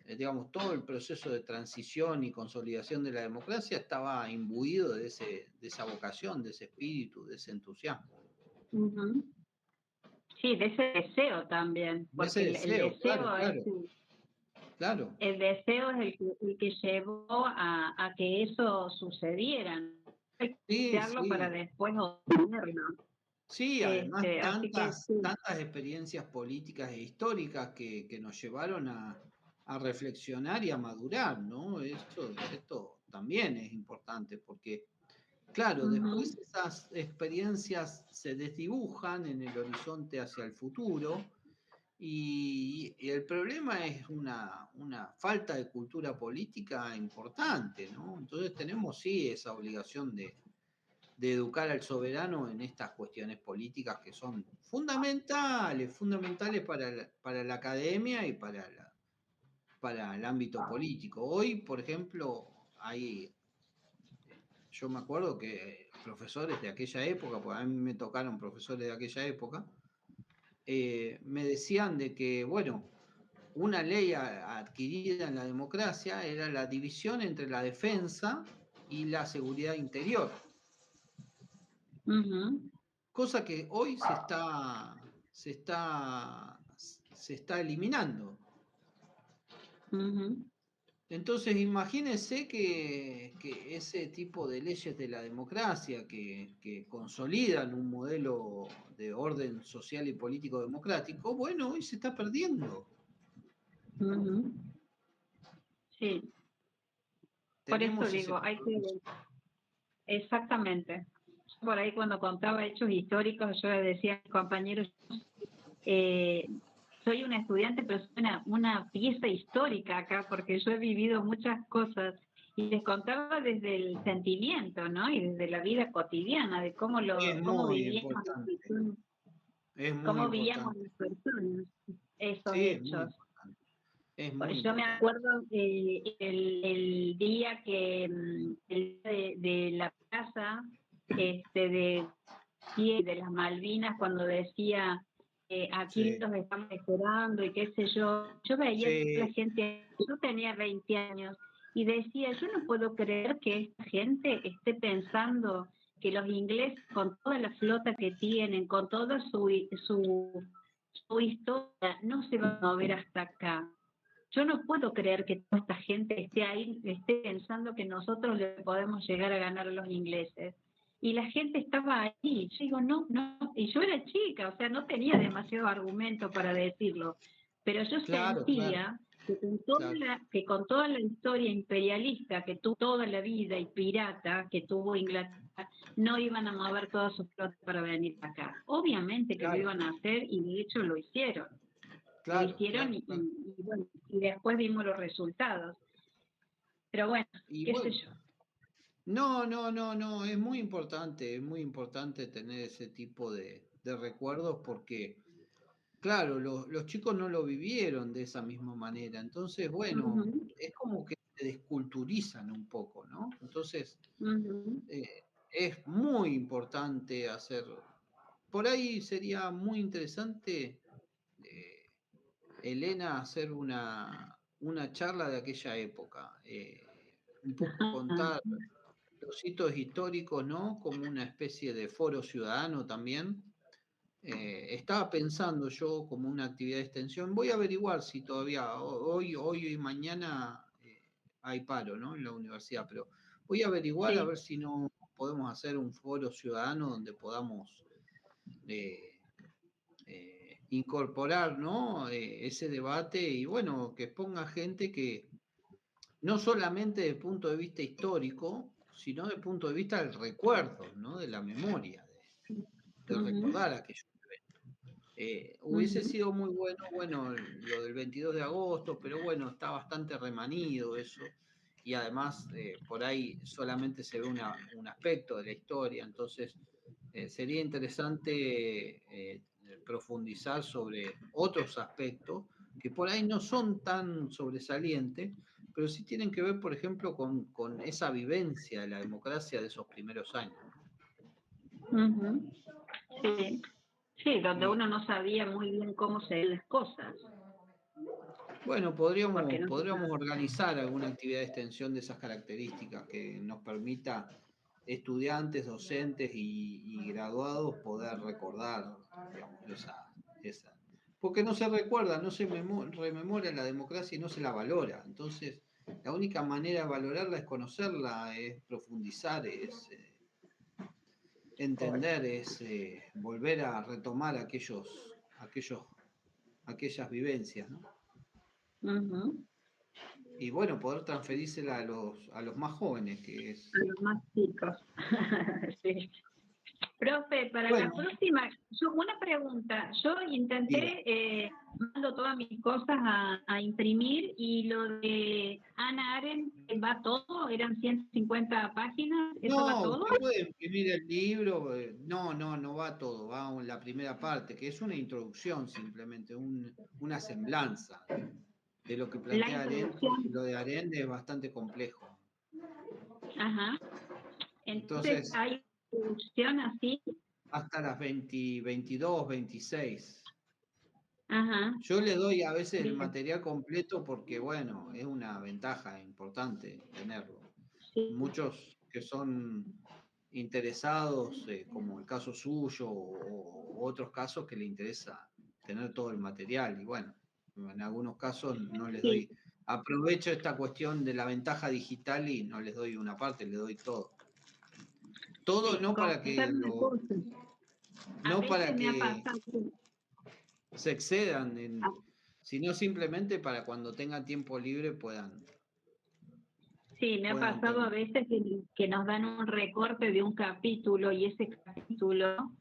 digamos, todo el proceso de transición y consolidación de la democracia estaba imbuido de esa vocación, de ese espíritu, de ese entusiasmo. Sí, de ese deseo también, De ese porque el deseo, claro, deseo claro, claro. el deseo es el que llevó a que eso sucediera. Hay que Sí, desearlo para sí. después obtenerlo. Sí, además Así que sí. tantas experiencias políticas e históricas que nos llevaron a reflexionar y a madurar, ¿no? Esto también es importante porque, claro, después esas experiencias se desdibujan en el horizonte hacia el futuro y el problema es una falta de cultura política importante, ¿no? Entonces tenemos sí esa obligación de educar al soberano en estas cuestiones políticas que son fundamentales para la academia y para el ámbito político. Hoy, por ejemplo, yo me acuerdo que profesores de aquella época, porque a mí me tocaron profesores de aquella época, me decían de que, bueno, una ley adquirida en la democracia era la división entre la defensa y la seguridad interior. Cosa que hoy se está eliminando. Entonces, imagínense que ese tipo de leyes de la democracia que consolidan un modelo de orden social y político democrático, bueno, hoy se está perdiendo. Sí, por eso Tenemos ese digo, hay que, compromiso. exactamente. Por ahí cuando contaba hechos históricos, yo le decía a mis compañeros, soy una estudiante, pero soy una pieza histórica acá, porque yo he vivido muchas cosas y les contaba desde el sentimiento, ¿no? Y desde la vida cotidiana, de Es cómo muy vivíamos las importante. personas, Es muy cómo vivíamos importante. las personas, esos Sí, es muy hechos. importante. Es Pues muy yo me importante. acuerdo el día que el día de la plaza de las Malvinas, cuando decía aquí Sí, los estamos esperando y qué sé yo veía a la sí, gente, yo tenía 20 años y decía, yo no puedo creer que esta gente esté pensando que los ingleses con toda la flota que tienen, con toda su historia, no se van a mover hasta acá. Yo no puedo creer que toda esta gente esté ahí, esté pensando que nosotros le podemos llegar a ganar a los ingleses. Y la gente estaba ahí. Yo digo, no, no. Y yo era chica, o sea, no tenía demasiado argumento para decirlo. Pero yo claro, claro, sentía claro, que con toda la historia imperialista que tuvo toda la vida y pirata que tuvo Inglaterra, no iban a mover toda su flota para venir acá. Obviamente que lo claro, iban a hacer y de hecho lo hicieron. Lo claro, hicieron claro, claro. y bueno, y después vimos los resultados. Pero bueno, Y qué sé bueno, yo. no, es muy importante tener ese tipo de recuerdos porque claro, los chicos no lo vivieron de esa misma manera. Entonces, bueno, Ujú, es como que se desculturizan un poco, ¿no? Entonces, ujú, es muy importante hacer. Por ahí sería muy interesante, eh, Elena, hacer una charla de aquella época. Un poco contar los hitos históricos, ¿no? Como una especie de foro ciudadano también. Estaba pensando yo como una actividad de extensión. Voy a averiguar si todavía hoy y mañana hay paro, ¿no? En la universidad, pero voy a averiguar a sí, ver si no podemos hacer un foro ciudadano donde podamos eh, incorporar, ¿no? Ese debate y bueno, que ponga gente que no solamente desde el punto de vista histórico, sino desde el punto de vista del recuerdo, ¿no? De la memoria, de ujú, recordar aquello. Hubiese ujú, sido muy bueno, lo del 22 de agosto, pero bueno, está bastante remanido eso. Y además, por ahí solamente se ve un aspecto de la historia, entonces sería interesante profundizar sobre otros aspectos que por ahí no son tan sobresalientes, pero sí tienen que ver, por ejemplo, con esa vivencia de la democracia de esos primeros años. ujú. Sí, sí, donde Y uno no sabía muy bien cómo se ven las cosas, bueno, porque no se podríamos sabe. organizar alguna actividad de extensión de esas características que nos permita estudiantes, docentes y graduados poder recordar, digamos, esa. Porque no se recuerda, no se rememora la democracia y no se la valora. Entonces, la única manera de valorarla es conocerla, es profundizar, es entender, es volver a retomar aquellas vivencias, ¿no? Ujú. Y bueno, poder transferírsela a los más jóvenes, que A es... los más chicos. Sí. Profe, para la Bueno, próxima, yo una pregunta. Yo diga. intenté, mando todas mis cosas a imprimir y lo de Ana Arendt va todo, eran 150 páginas, ¿eso va No, todo? usted puede imprimir el libro, no va todo, va la primera parte, que es una introducción simplemente, una semblanza de lo que La plantea Arendt, porque introducción, lo de Arendt es bastante complejo. ajá. Entonces Entonces, hay introducción así, hasta las 20, 22, 26. ajá, Yo le doy a veces el bien, material completo porque, bueno, es una ventaja importante tenerlo. sí, Muchos que son interesados, como el caso suyo o otros casos que le interesa tener todo el material. Y bueno, en algunos casos no les sí, doy, aprovecho esta cuestión de la ventaja digital y no les doy una parte, les doy todo. Todo sí. no para que Confesar una cosa, a no para veces me ha que pasado, se excedan, ah, sino simplemente para cuando tengan tiempo libre sí, me ha puedan pasado a tener. veces que nos dan un recorte de un capítulo y ese capítulo,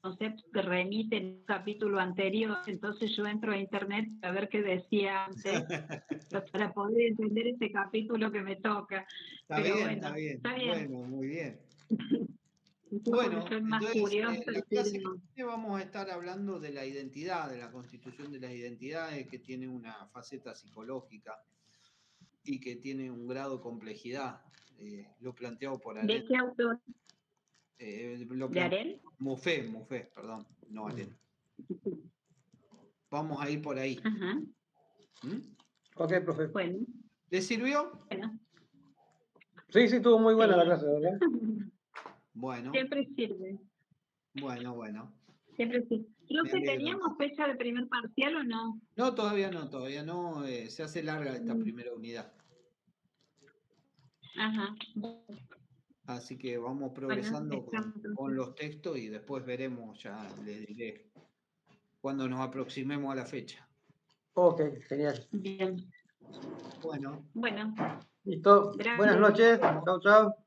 conceptos que remiten a un capítulo anterior, entonces yo entro a internet a ver qué decía antes para poder entender ese capítulo que me toca. Está Pero bien, está bueno, bien. está bien. Bueno, muy bien. Yo porque Bueno, soy más entonces curiosa, la pero clase que viene vamos a estar hablando de la identidad, de la constitución de las identidades, que tiene una faceta psicológica y que tiene un grado de complejidad, lo planteado por ¿de Arendt, qué autor? lo ¿De planteó Arel? Moffé, perdón, no Arendt. Vamos a ir por ahí. Ajá, ¿Mm? Ok, profe. bueno, ¿Le sirvió? bueno, Sí, sí, estuvo muy buena la sí. clase, ¿verdad? Bueno, Siempre sirve, bueno. siempre sirve. Me Profe, alegro ¿teníamos entonces. fecha de primer parcial o no? No, todavía no, se hace larga esta Mm, primera unidad. ajá, Así que vamos bueno, progresando estamos con entonces. los textos y después veremos, ya les diré, cuando nos aproximemos a la fecha. Ok, genial. Bien, Bueno, bueno, Listo. Buenas gracias. noches. Chau, chau.